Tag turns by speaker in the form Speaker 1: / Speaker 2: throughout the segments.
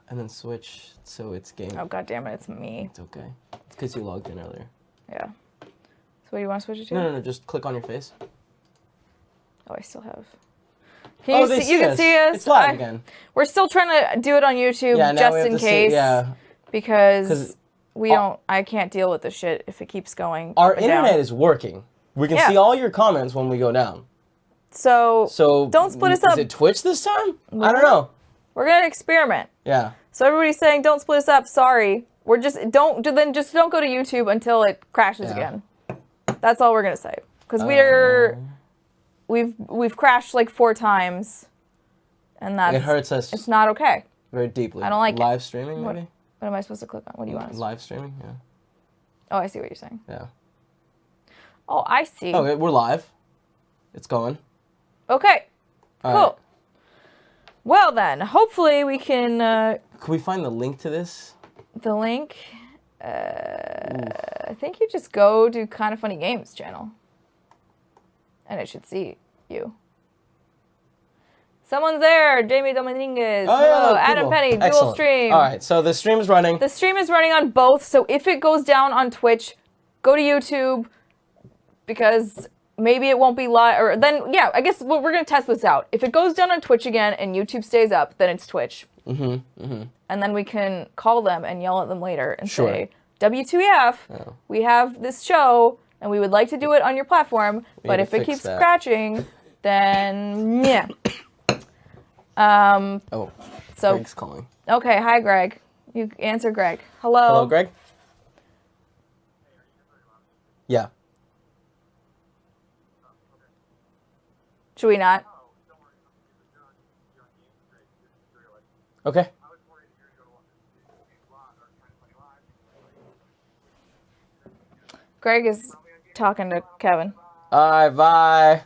Speaker 1: And then switch so it's game.
Speaker 2: Oh, God damn it, it's me.
Speaker 1: It's okay. It's because you logged in earlier.
Speaker 2: Yeah. So what do you want to switch it to?
Speaker 1: No, just click on your face.
Speaker 2: Oh, I still have. Can you see? You can see us.
Speaker 1: It's live again.
Speaker 2: We're still trying to do it on YouTube just in case. Because I can't deal with the shit if it keeps going.
Speaker 1: Our internet is working. We can see all your comments when we go down.
Speaker 2: So don't split us up.
Speaker 1: Is it Twitch this time? I don't know.
Speaker 2: We're gonna experiment.
Speaker 1: Yeah.
Speaker 2: So everybody's saying don't split us up. Sorry. We're just don't go to YouTube until it crashes again. That's all we're gonna say. Because we've crashed like 4 times, and it
Speaker 1: hurts us.
Speaker 2: It's not okay.
Speaker 1: Very deeply.
Speaker 2: I don't like
Speaker 1: live streaming. Maybe.
Speaker 2: What am I supposed to click on? What do you want?
Speaker 1: Live streaming. Yeah.
Speaker 2: Oh, I see what you're saying.
Speaker 1: Yeah.
Speaker 2: Oh, I see.
Speaker 1: Okay, we're live. It's going.
Speaker 2: Okay.
Speaker 1: All
Speaker 2: cool.
Speaker 1: Right.
Speaker 2: Well then, hopefully we can.
Speaker 1: Can we find the link to this?
Speaker 2: The link. I think you just go to Kinda Funny Games channel, and it should see you. Someone's there. Jamie Dominguez.
Speaker 1: Oh,
Speaker 2: hello.
Speaker 1: yeah,
Speaker 2: Adam Penny.
Speaker 1: Excellent.
Speaker 2: Dual stream.
Speaker 1: All right, so the stream is running.
Speaker 2: The stream is running on both. So if it goes down on Twitch, go to YouTube, because maybe it won't be live. Or then, yeah, I guess we're gonna test this out. If it goes down on Twitch again and YouTube stays up, then it's Twitch. And then we can call them and yell at them later and say, W2EF, we have this show and we would like to do it on your platform, but if it keeps scratching, then yeah.
Speaker 1: So Greg's calling.
Speaker 2: Okay, hi Greg. You answer Greg. Hello.
Speaker 1: Hello, Greg. Yeah.
Speaker 2: Should we not?
Speaker 1: Okay.
Speaker 2: Greg is talking to Kevin.
Speaker 1: All right, bye.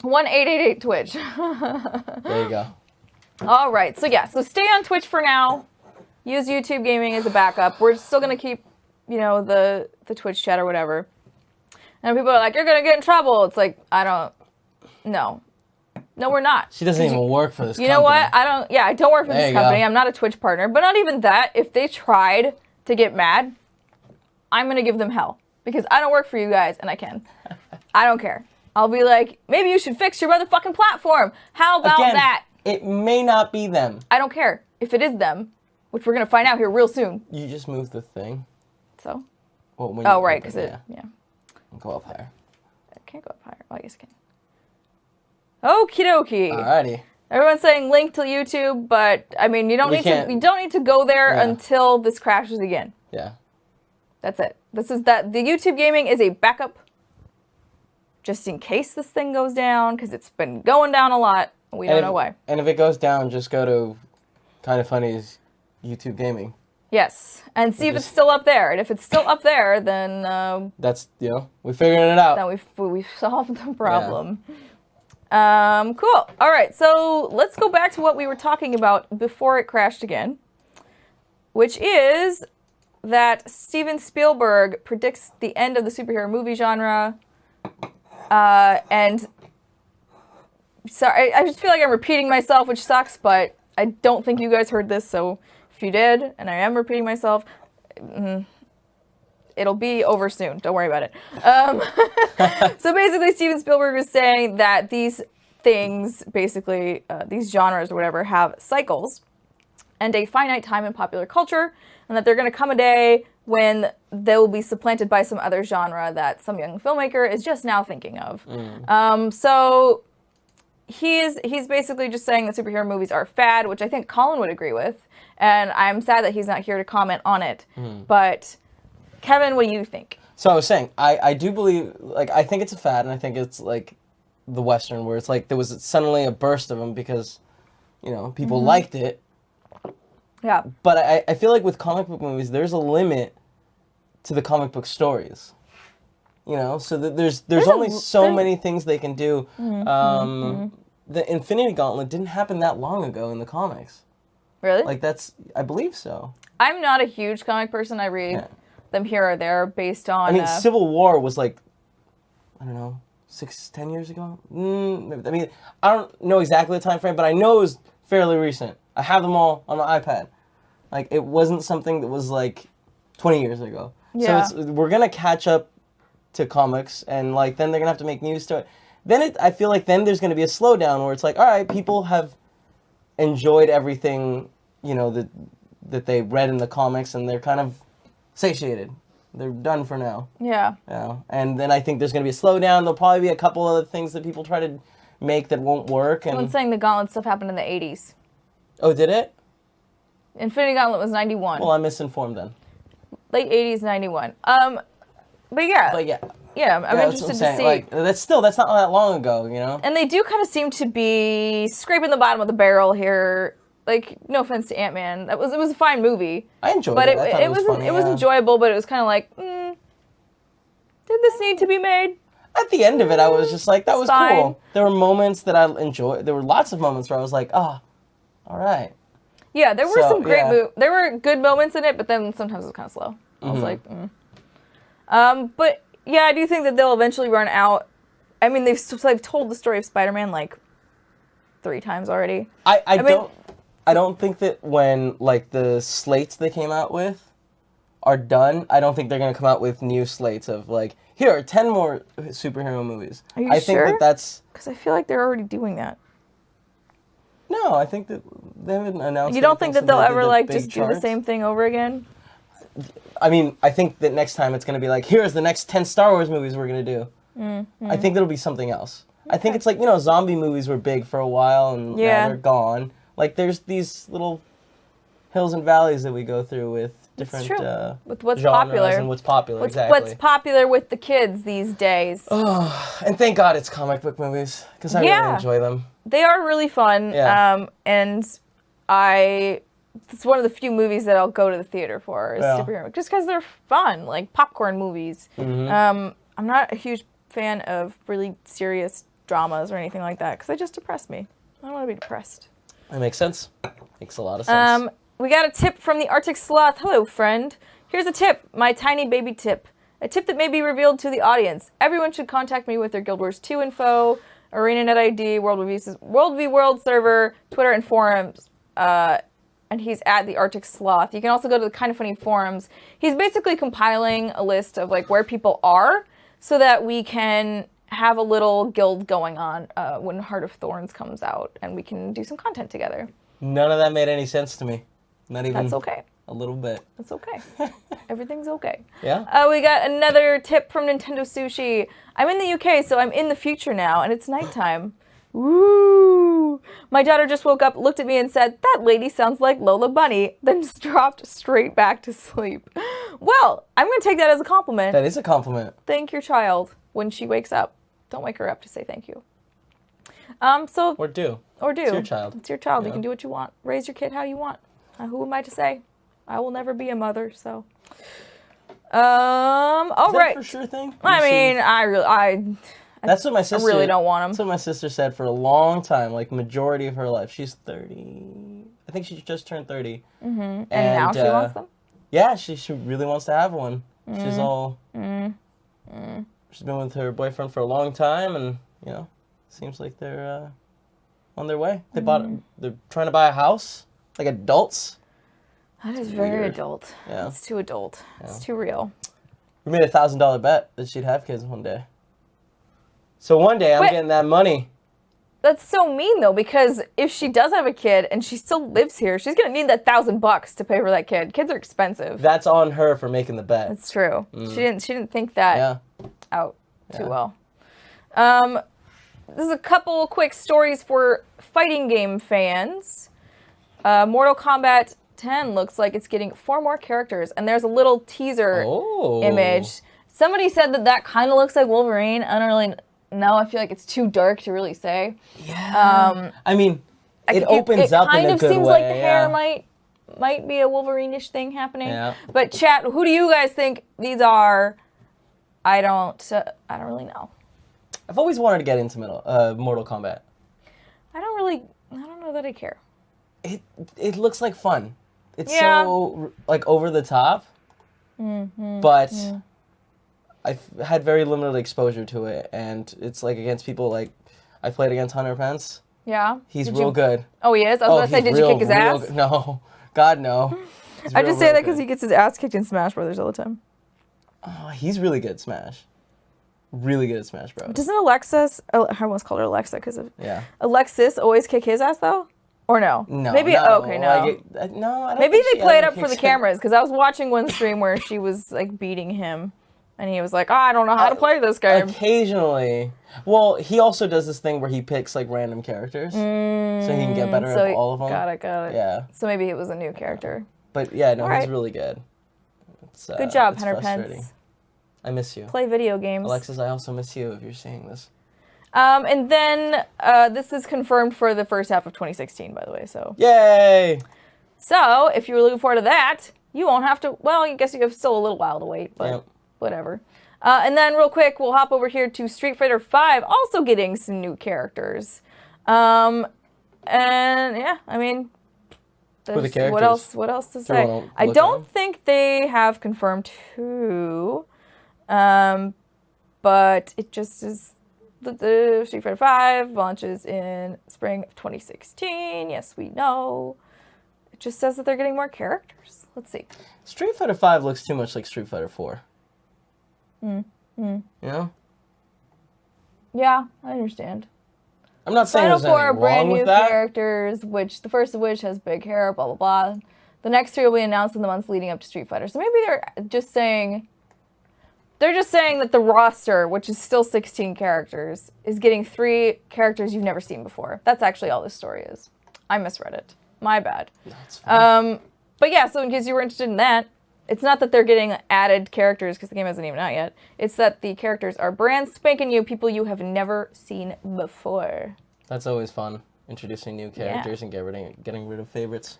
Speaker 2: 1888 Twitch.
Speaker 1: There you go.
Speaker 2: All right, so stay on Twitch for now. Use YouTube Gaming as a backup. We're still gonna keep, the Twitch chat or whatever. And people are like, "You're gonna get in trouble." It's like, no, we're not.
Speaker 1: She doesn't even work for this company.
Speaker 2: You know what? I don't work for this company. I'm not a Twitch partner. But not even that. If they tried to get mad, I'm going to give them hell. Because I don't work for you guys, and I can. I don't care. I'll be like, maybe you should fix your motherfucking platform. How about that?
Speaker 1: It may not be them.
Speaker 2: I don't care. If it is them, which we're going to find out here real soon.
Speaker 1: You just moved the thing.
Speaker 2: So?
Speaker 1: Well,
Speaker 2: right, because yeah.
Speaker 1: Go up higher.
Speaker 2: I can't go up higher. Well, I guess I can. Okie dokie.
Speaker 1: Alrighty.
Speaker 2: Everyone's saying link to YouTube, but I mean you don't need to go there until this crashes again.
Speaker 1: Yeah.
Speaker 2: That's it. The YouTube Gaming is a backup just in case this thing goes down, because it's been going down a lot. We don't know why.
Speaker 1: And if it goes down, just go to Kinda Funny's YouTube Gaming.
Speaker 2: Yes, and see if it's still up there. And if it's still up there, then
Speaker 1: that's we figured it out.
Speaker 2: Then we've solved the problem. Yeah. Cool. All right, so let's go back to what we were talking about before it crashed again, which is that Steven Spielberg predicts the end of the superhero movie genre. And sorry, I just feel like I'm repeating myself, which sucks, but I don't think you guys heard this, so if you did, and I am repeating myself, it'll be over soon. Don't worry about it. So basically, Steven Spielberg is saying that these things, basically, these genres or whatever, have cycles and a finite time in popular culture, and that they're going to come a day when they will be supplanted by some other genre that some young filmmaker is just now thinking of. So he's basically just saying that superhero movies are a fad, which I think Colin would agree with, and I'm sad that he's not here to comment on it. But Kevin, what do you think?
Speaker 1: So I was saying, I do believe, I think it's a fad, and I think it's like the Western, where it's like there was suddenly a burst of them because, people liked it.
Speaker 2: Yeah.
Speaker 1: But I feel like with comic book movies, there's a limit to the comic book stories. So there's only so many things they can do. The Infinity Gauntlet didn't happen that long ago in the comics.
Speaker 2: Really?
Speaker 1: I believe so.
Speaker 2: I'm not a huge comic person. I read them here or there based on...
Speaker 1: Civil War was I don't know, 6-10 years ago? I don't know exactly the time frame, but I know it was fairly recent. I have them all on my iPad. Like, it wasn't something that was, like, 20 years ago.
Speaker 2: Yeah.
Speaker 1: So we're going to catch up to comics, and, like, then they're going to have to make news stories. Then I feel like then there's going to be a slowdown where it's like, all right, people have enjoyed everything, you know, that they read in the comics, and they're kind of satiated. They're done for now.
Speaker 2: Yeah.
Speaker 1: Yeah. And then I think there's going to be a slowdown. There'll probably be a couple other things that people try to make that won't work. And
Speaker 2: Someone's saying the Gauntlet stuff happened in the 80s.
Speaker 1: Oh, did it?
Speaker 2: Infinity Gauntlet was 91.
Speaker 1: Well, I'm misinformed then.
Speaker 2: Late 80s, 91. But yeah.
Speaker 1: But yeah.
Speaker 2: Yeah, I'm
Speaker 1: Yeah,
Speaker 2: interested
Speaker 1: that's what I'm
Speaker 2: to
Speaker 1: saying.
Speaker 2: see.
Speaker 1: Like, that's not that long ago, you know?
Speaker 2: And they do kind of seem to be scraping the bottom of the barrel here. Like, no offense to Ant-Man. It was a fine movie.
Speaker 1: I enjoyed
Speaker 2: but
Speaker 1: it. I thought it was funny.
Speaker 2: It was enjoyable, but it was kind of like, did this need to be made?
Speaker 1: At the end of it, I was just like, that was
Speaker 2: Fine.
Speaker 1: cool. There were moments that I enjoyed. There were lots of moments where I was like, all right.
Speaker 2: Yeah, there were
Speaker 1: So,
Speaker 2: some great
Speaker 1: yeah.
Speaker 2: there were good moments in it, but then sometimes it was kind of slow. I was like, But yeah, I do think that they'll eventually run out. I mean, they've told the story of Spider-Man like 3 times already.
Speaker 1: I don't think that when, like, the slates they came out with are done, I don't think they're going to come out with new slates of, like, here are 10 more superhero movies.
Speaker 2: Are you
Speaker 1: I think
Speaker 2: sure?
Speaker 1: that's...
Speaker 2: Because I feel like they're already doing that.
Speaker 1: No, I think that they haven't announced...
Speaker 2: You don't think that
Speaker 1: anything
Speaker 2: they'll
Speaker 1: since they
Speaker 2: ever,
Speaker 1: did the
Speaker 2: like,
Speaker 1: big
Speaker 2: just do the
Speaker 1: charts?
Speaker 2: same thing over again?
Speaker 1: I mean, I think that next time it's going to be like, here's the next 10 Star Wars movies we're going to do. I think it'll be something else. Okay. I think it's like, you know, zombie movies were big for a while, and now they're gone. Like, there's these little hills and valleys that we go through with different
Speaker 2: with what's
Speaker 1: genres
Speaker 2: popular
Speaker 1: and what's popular,
Speaker 2: What's popular with the kids these days.
Speaker 1: And thank God it's comic book movies, because I really enjoy them.
Speaker 2: They are really fun, and it's one of the few movies that I'll go to the theater for is superhero, just because they're fun, like popcorn movies. I'm not a huge fan of really serious dramas or anything like that, because they just depress me. I don't want to be depressed.
Speaker 1: That makes sense. Makes a lot of sense.
Speaker 2: We got a tip from the Arctic Sloth. Hello, friend. Here's a tip, my tiny baby tip. A tip that may be revealed to the audience. Everyone should contact me with their Guild Wars 2 info, ArenaNet ID, World v World server, Twitter, and forums. And he's at the Arctic Sloth. You can also go to the Kinda Funny forums. He's basically compiling a list of like where people are so that we can have a little guild going on when Heart of Thorns comes out, and we can do some content together.
Speaker 1: None of that made any sense to me. Not even
Speaker 2: That's okay.
Speaker 1: A little bit.
Speaker 2: That's okay. Everything's okay.
Speaker 1: Yeah?
Speaker 2: We got another tip from Nintendo Sushi. I'm in the UK, so I'm in the future now, and it's nighttime. Woo! My daughter just woke up, looked at me, and said, "That lady sounds like Lola Bunny," then just dropped straight back to sleep. Well, I'm going to take that as a compliment.
Speaker 1: That is a compliment.
Speaker 2: Thank your child when she wakes up. Don't wake her up to say thank you.
Speaker 1: Or do. It's your child.
Speaker 2: It's your child. You can do what you want. Raise your kid how you want. Who am I to say? I will never be a mother, so. All right.
Speaker 1: Is that for sure thing?
Speaker 2: I mean,
Speaker 1: That's what my sister.
Speaker 2: I really don't want him.
Speaker 1: That's what my sister said for a long time, like majority of her life. She's 30. I think she just turned 30.
Speaker 2: Mm-hmm. And now she wants them?
Speaker 1: Yeah, she really wants to have one. She's all. She's been with her boyfriend for a long time, and you know, seems like they're on their way. They're trying to buy a house, like adults.
Speaker 2: That is very adult.
Speaker 1: Yeah.
Speaker 2: It's too adult. Yeah. It's too real.
Speaker 1: We made a $1,000 bet that she'd have kids one day. So one day I'm getting that money.
Speaker 2: That's so mean though, because if she does have a kid and she still lives here, she's gonna need that $1,000 to pay for that kid. Kids are expensive.
Speaker 1: That's on her for making the bet.
Speaker 2: That's true. She didn't think that out too well. This is a couple quick stories for fighting game fans. Mortal Kombat 10 looks like it's getting 4 more characters, and there's a little teaser image. Somebody said that kind of looks like Wolverine. I don't really know. I feel like it's too dark to really say.
Speaker 1: Yeah. I mean, it opens up in a good way. It kind of seems
Speaker 2: like the hair might be a Wolverine-ish thing happening. Yeah. But chat, who do you guys think these are? I don't really know.
Speaker 1: I've always wanted to get into Mortal Kombat.
Speaker 2: I don't know that I care.
Speaker 1: It looks like fun. It's so like over the top, but I've had very limited exposure to it, and it's like against people like I played against Hunter Pence,
Speaker 2: Yeah?
Speaker 1: He's real good.
Speaker 2: Oh, he is? I was going to say, did you kick his ass?
Speaker 1: No. God, no.
Speaker 2: I just say that because he gets his ass kicked in Smash Brothers all the time.
Speaker 1: Oh, he's really good at Smash. Really good at Smash Bros.
Speaker 2: Doesn't Alexis, I almost called her Alexa because of Alexis always kick his ass though? Or no?
Speaker 1: No.
Speaker 2: Maybe, okay, no.
Speaker 1: No, I don't
Speaker 2: Maybe
Speaker 1: think
Speaker 2: they play it up for the cameras because I was watching one stream where she was like beating him and he was like, I don't know how to play this game.
Speaker 1: Occasionally. Well, he also does this thing where he picks like random characters so he can get better at all of them.
Speaker 2: Got it.
Speaker 1: Yeah.
Speaker 2: So maybe it was a new character.
Speaker 1: But yeah, no, he's really good.
Speaker 2: Good job,
Speaker 1: it's
Speaker 2: Hunter
Speaker 1: frustrating.
Speaker 2: Pence.
Speaker 1: I miss you.
Speaker 2: Play video games.
Speaker 1: Alexis, I also miss you if you're seeing this.
Speaker 2: And then this is confirmed for the first half of 2016, by the way. So
Speaker 1: yay!
Speaker 2: So if you were looking forward to that, you won't have to. Well, I guess you have still a little while to wait, but whatever. And then real quick, we'll hop over here to Street Fighter V, also getting some new characters. And yeah, I mean,
Speaker 1: for the characters.
Speaker 2: What else to say? I don't think they have confirmed who. But it just is the Street Fighter V launches in spring of 2016. Yes, we know. It just says that they're getting more characters. Let's see.
Speaker 1: Street Fighter V looks too much like Street Fighter 4. You know?
Speaker 2: Yeah, I understand.
Speaker 1: I'm not saying there's anything wrong
Speaker 2: brand
Speaker 1: with
Speaker 2: new
Speaker 1: that.
Speaker 2: characters, which the first of which has big hair, blah, blah, blah. The next three will be announced in the months leading up to Street Fighter. So maybe they're just saying that the roster, which is still 16 characters, is getting 3 characters you've never seen before. That's actually all this story is. I misread it. My bad.
Speaker 1: That's fine.
Speaker 2: But yeah, so in case you were interested in that, it's not that they're getting added characters because the game hasn't even out yet. It's that the characters are brand spanking new, people you have never seen before.
Speaker 1: That's always fun, introducing new characters and getting rid of favorites.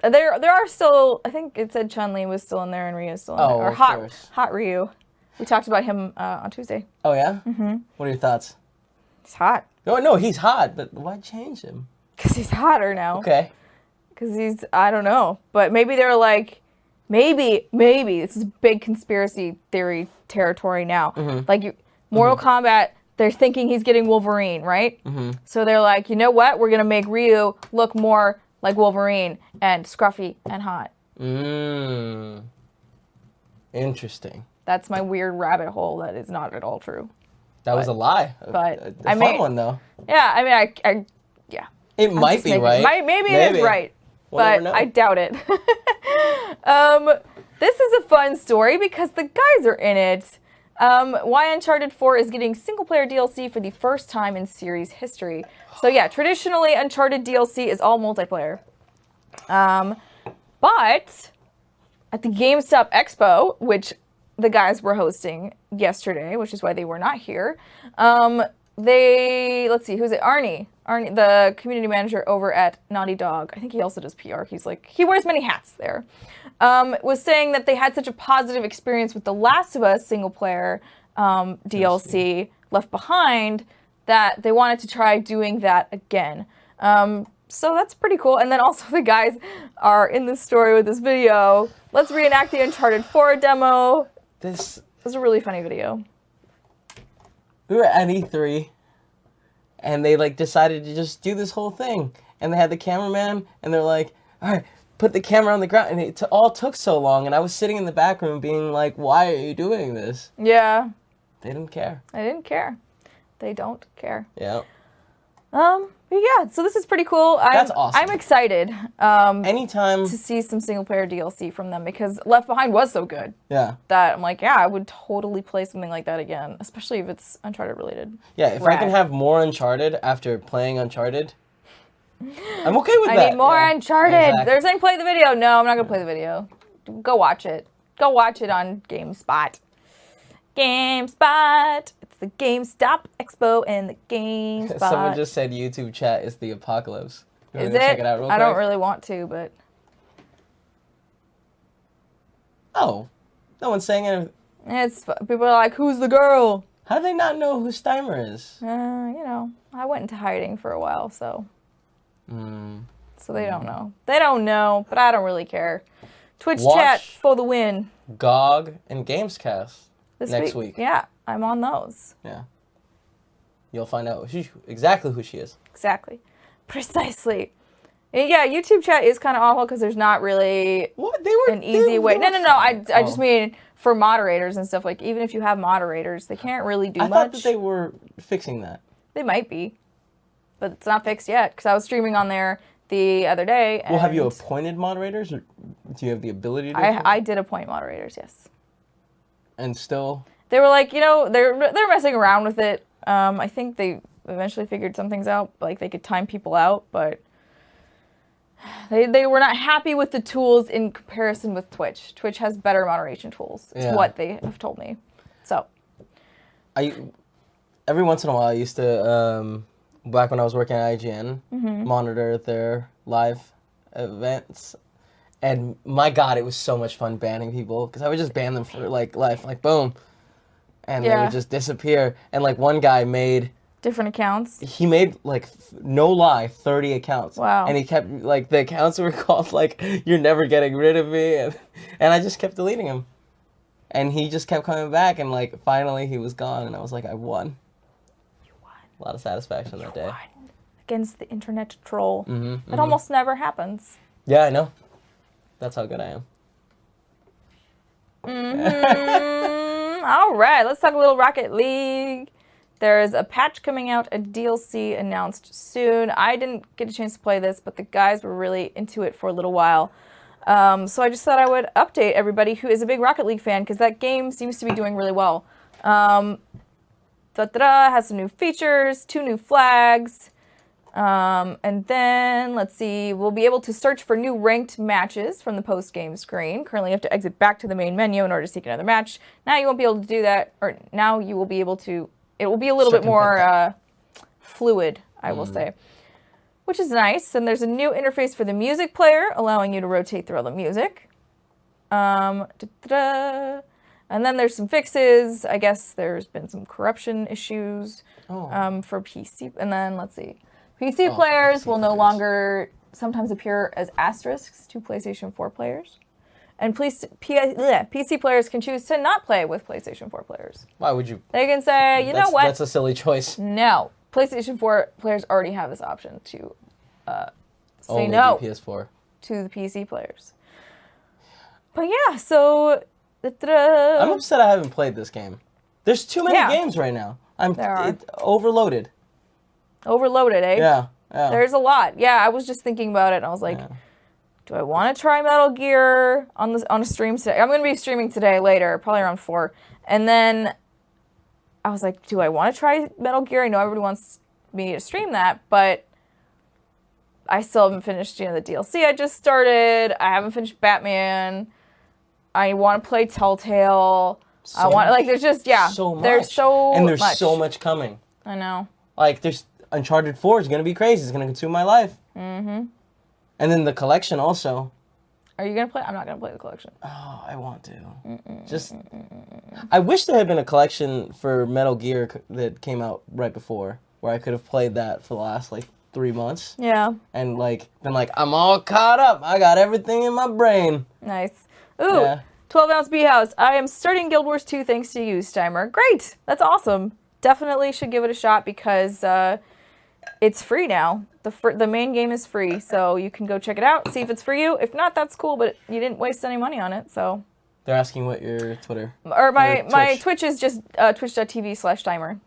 Speaker 2: There are still, I think it said Chun-Li was still in there and Ryu's still in there. Or
Speaker 1: of course.
Speaker 2: Hot Ryu. We talked about him on Tuesday.
Speaker 1: Oh, yeah? Mm-hmm. What are your thoughts?
Speaker 2: He's hot.
Speaker 1: Oh, no, he's hot, but why change him?
Speaker 2: Because he's hotter now.
Speaker 1: Okay.
Speaker 2: Because he's, I don't know. But maybe they're like, maybe, this is big conspiracy theory territory now. Like, Mortal Kombat, they're thinking he's getting Wolverine, right? So they're like, you know what? We're going to make Ryu look more like Wolverine and scruffy and hot.
Speaker 1: Interesting.
Speaker 2: That's my weird rabbit hole that is not at all true.
Speaker 1: That was a lie.
Speaker 2: But
Speaker 1: a fun one, though.
Speaker 2: Yeah, I mean, yeah.
Speaker 1: It might be right.
Speaker 2: Maybe it is right. But I doubt it. This is a fun story because the guys are in it. Why Uncharted 4 is getting single-player DLC for the first time in series history. So yeah, traditionally Uncharted DLC is all multiplayer. But at the GameStop Expo, which the guys were hosting yesterday, which is why they were not here, let's see, who's it? Arnie, the community manager over at Naughty Dog. I think he also does PR. He wears many hats there. Was saying that they had such a positive experience with The Last of Us single-player DLC Left Behind that they wanted to try doing that again. So that's pretty cool. And then also the guys are in this story with this video. Let's reenact the Uncharted 4 demo. This was a really funny video.
Speaker 1: We were at E3, and they decided to just do this whole thing. And they had the cameraman, and they're like, all right, put the camera on the ground. And it all took so long, and I was sitting in the back room being like, why are you doing this?
Speaker 2: Yeah.
Speaker 1: They didn't care.
Speaker 2: I didn't care. They don't care.
Speaker 1: Yeah.
Speaker 2: But yeah, so this is pretty cool.
Speaker 1: That's awesome.
Speaker 2: I'm excited
Speaker 1: Anytime
Speaker 2: to see some single-player DLC from them because Left Behind was so good.
Speaker 1: Yeah.
Speaker 2: That I'm like, yeah, I would totally play something like that again, especially if it's Uncharted related.
Speaker 1: Yeah, if I can have more Uncharted after playing Uncharted, I'm okay with that.
Speaker 2: I need more Uncharted. Exactly. They're saying play the video. No, I'm not going to play the video. Go watch it. Go watch it on GameSpot. GameSpot. It's the GameStop Expo and the GameSpot.
Speaker 1: Someone just said YouTube chat is the apocalypse.
Speaker 2: Is it? Check it out real quick? I don't really want to, but...
Speaker 1: Oh. No one's saying anything.
Speaker 2: People are like, who's the girl?
Speaker 1: How do they not know who Steimer is?
Speaker 2: I went into hiding for a while, so... So they don't know. They don't know, but I don't really care. Twitch chat for the win.
Speaker 1: GOG and Gamescast next week.
Speaker 2: Yeah, I'm on those.
Speaker 1: Yeah. you'll find out exactly who she is.
Speaker 2: Exactly. Precisely. And yeah, YouTube chat is kind of awful because there's not really an easy way. No. I just mean for moderators and stuff. Like, even if you have moderators, they can't really do much.
Speaker 1: I thought that they were fixing that.
Speaker 2: They might be. But it's not fixed yet because I was streaming on there the other day.
Speaker 1: Well, have you appointed moderators, or do you have the ability to?
Speaker 2: I did appoint moderators, yes.
Speaker 1: And still?
Speaker 2: They were like, they're messing around with it. I think they eventually figured some things out, like they could time people out, but they were not happy with the tools in comparison with Twitch. Twitch has better moderation tools, is what they have told me. So.
Speaker 1: Every once in a while, I used to... back when I was working at IGN, monitor their live events. And my God, it was so much fun banning people. Because I would just ban them for, life. Boom. And they would just disappear. And, one guy made...
Speaker 2: Different accounts?
Speaker 1: He made, no lie, 30 accounts.
Speaker 2: Wow.
Speaker 1: And he kept, the accounts were called, you're never getting rid of me. And I just kept deleting him. And he just kept coming back. And, finally he was gone. And I was like, I won. A lot of satisfaction that day.
Speaker 2: Against the internet troll. It almost never happens.
Speaker 1: Yeah, I know. That's how good I am.
Speaker 2: All right, let's talk a little Rocket League. There's a patch coming out, a DLC announced soon. I didn't get a chance to play this, but the guys were really into it for a little while. So I just thought I would update everybody who is a big Rocket League fan, because that game seems to be doing really well. Has some new features, 2 new flags, and then, let's see, we'll be able to search for new ranked matches from the post-game screen. Currently, you have to exit back to the main menu in order to seek another match. Now you won't be able to do that, or now you will be able to, it will be a little bit more fluid, I will say, which is nice. And there's a new interface for the music player, allowing you to rotate through all the music. And then there's some fixes. I guess there's been some corruption issues for PC. And then, let's see. PC players will no longer sometimes appear as asterisks to PlayStation 4 players. And PC players can choose to not play with PlayStation 4 players.
Speaker 1: Why would you?
Speaker 2: They can say, you know what?
Speaker 1: That's a silly choice.
Speaker 2: No. PlayStation 4 players already have this option to say
Speaker 1: Only
Speaker 2: no
Speaker 1: PS4.
Speaker 2: to the PC players. But yeah, so...
Speaker 1: I'm upset I haven't played this game. There's too many games right now. Overloaded.
Speaker 2: Overloaded, eh?
Speaker 1: Yeah.
Speaker 2: There's a lot. Yeah, I was just thinking about it, and I was like, do I want to try Metal Gear on a stream today? I'm going to be streaming today later, probably around 4. And then I was like, do I want to try Metal Gear? I know everybody wants me to stream that, but I still haven't finished, the DLC I just started. I haven't finished Batman. I want to play Telltale. There's just,
Speaker 1: so much.
Speaker 2: There's so much.
Speaker 1: And there's so much coming.
Speaker 2: I know.
Speaker 1: There's Uncharted 4 is going to be crazy. It's going to consume my life. Mm-hmm. And then the collection also.
Speaker 2: Are you going to play? I'm not going to play the collection.
Speaker 1: Oh, I want to. I wish there had been a collection for Metal Gear that came out right before, where I could have played that for the last, 3 months.
Speaker 2: Yeah.
Speaker 1: And, been I'm all caught up. I got everything in my brain.
Speaker 2: Nice. Ooh, 12-ounce B-House. I am starting Guild Wars 2 thanks to you, Steimer. Great. That's awesome. Definitely should give it a shot because it's free now. The main game is free, so you can go check it out, see if it's for you. If not, that's cool, but you didn't waste any money on it, so.
Speaker 1: They're asking what your Twitter...
Speaker 2: Or my Twitch is just twitch.tv/Steimer.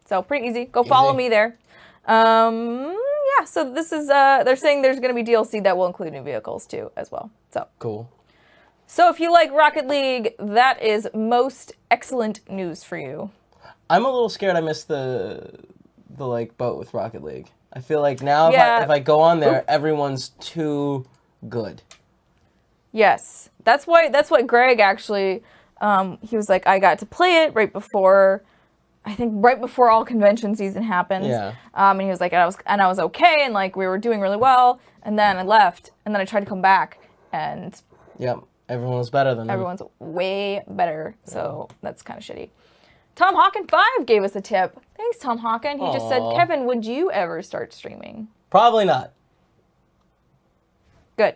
Speaker 2: So pretty easy. Go follow me there. Yeah, so this is, they're saying there's going to be DLC that will include new vehicles too, as well. So.
Speaker 1: Cool.
Speaker 2: So if you like Rocket League, that is most excellent news for you.
Speaker 1: I'm a little scared I missed the boat with Rocket League. I feel like now if I go on there, everyone's too good.
Speaker 2: Yes. That's why Greg actually, he was like, I got to play it right before all convention season happened.
Speaker 1: Yeah.
Speaker 2: And he was like, I was okay, and we were doing really well, and then I left, and then I tried to come back, and...
Speaker 1: Yep. Everyone was better than him.
Speaker 2: Everyone's way better, so that's kind of shitty. Tom Hawken5 gave us a tip. Thanks, Tom Hawken. He just said, Kevin, would you ever start streaming?
Speaker 1: Probably not.
Speaker 2: Good.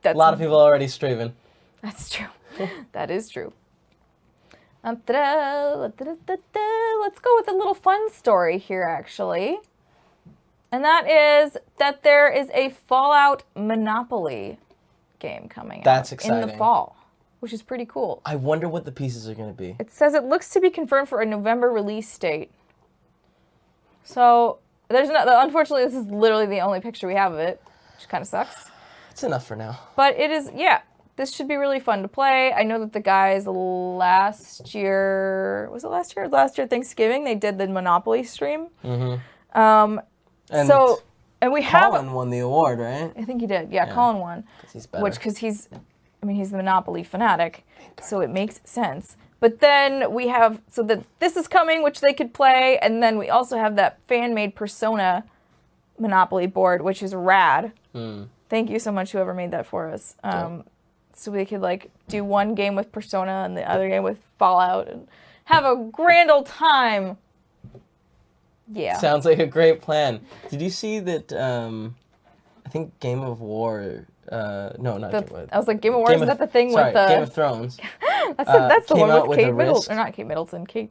Speaker 1: A lot of people are already streaming.
Speaker 2: That's true. That is true. Let's go with a little fun story here, actually. And that is that there is a Fallout Monopoly game coming
Speaker 1: That's
Speaker 2: out
Speaker 1: exciting.
Speaker 2: in the fall, which is pretty cool.
Speaker 1: I wonder what the pieces are going to be.
Speaker 2: It says it looks to be confirmed for a November release date. So, unfortunately, this is literally the only picture we have of it, which kind of sucks.
Speaker 1: It's enough for now.
Speaker 2: But it is, yeah, this should be really fun to play. I know that the guys last year, was it last year? Last year Thanksgiving, they did the Monopoly stream.
Speaker 1: Mm-hmm.
Speaker 2: And we have...
Speaker 1: Colin won the award, right?
Speaker 2: I think he did. Yeah, Colin won.
Speaker 1: He's better.
Speaker 2: Because he's the Monopoly fanatic, so it makes sense. But then we have, this is coming, which they could play, and then we also have that fan-made Persona Monopoly board, which is rad. Thank you so much, whoever made that for us. So we could, like, do one game with Persona and the other game with Fallout and have a grand old time. Yeah.
Speaker 1: Sounds like a great plan. Did you see that, I think Game of War, no, not Game of War.
Speaker 2: I was like, Game of War, isn't that the thing with the...
Speaker 1: Game of Thrones.
Speaker 2: that's the one with Kate
Speaker 1: Risk.
Speaker 2: Middleton. Or not Kate Middleton, Kate...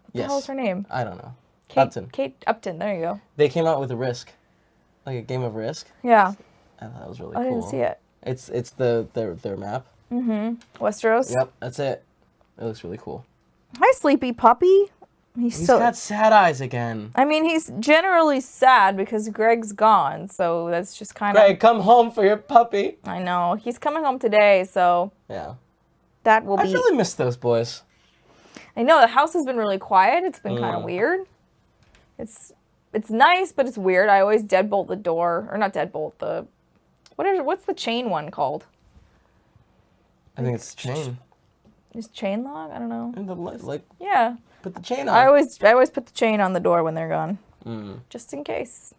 Speaker 2: What the hell is her name?
Speaker 1: I don't know.
Speaker 2: Kate Upton, there you go.
Speaker 1: They came out with a Risk. Like a game of Risk.
Speaker 2: Yeah.
Speaker 1: I thought that was really cool.
Speaker 2: I didn't see it.
Speaker 1: It's their map.
Speaker 2: Westeros?
Speaker 1: Yep, that's it. It looks really cool.
Speaker 2: Hi, sleepy puppy. He's
Speaker 1: got sad eyes again.
Speaker 2: I mean, he's generally sad because Greg's gone, so that's just kind of...
Speaker 1: Greg, come home for your puppy.
Speaker 2: I know. He's coming home today, so...
Speaker 1: Yeah.
Speaker 2: That will be...
Speaker 1: I really miss those boys.
Speaker 2: I know, the house has been really quiet. It's been kind of weird. It's nice, but it's weird. I always deadbolt the door. Or not deadbolt, what's the chain one called?
Speaker 1: I think it's chain.
Speaker 2: Is chain lock? I don't know.
Speaker 1: And
Speaker 2: yeah.
Speaker 1: Put the chain on.
Speaker 2: I always put the chain on the door when they're gone. Just in case.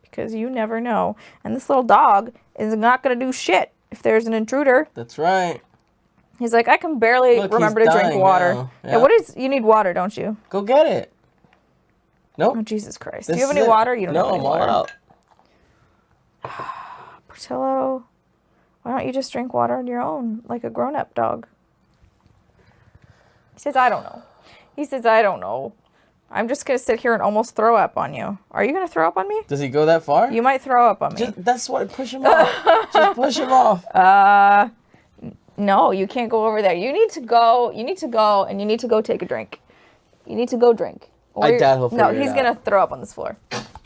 Speaker 2: Because you never know. And this little dog is not going to do shit if there's an intruder.
Speaker 1: That's right.
Speaker 2: He's like, I can barely remember to drink water. Yeah, you need water, don't you?
Speaker 1: Go get it. Nope.
Speaker 2: Oh, Jesus Christ. Do you have any water? You don't have any water.
Speaker 1: No, I'm all out.
Speaker 2: Portillo, why don't you just drink water on your own, like a grown-up dog? He says, I don't know. I'm just going to sit here and almost throw up on you. Are you going to throw up on me?
Speaker 1: Does he go that far?
Speaker 2: You might throw up on me.
Speaker 1: That's what, push him off. Just push him off.
Speaker 2: No, you can't go over there. You need to go, and you need to go take a drink. You need to go drink.
Speaker 1: I doubt he'll figure it out.
Speaker 2: No, he's going to throw up on this floor.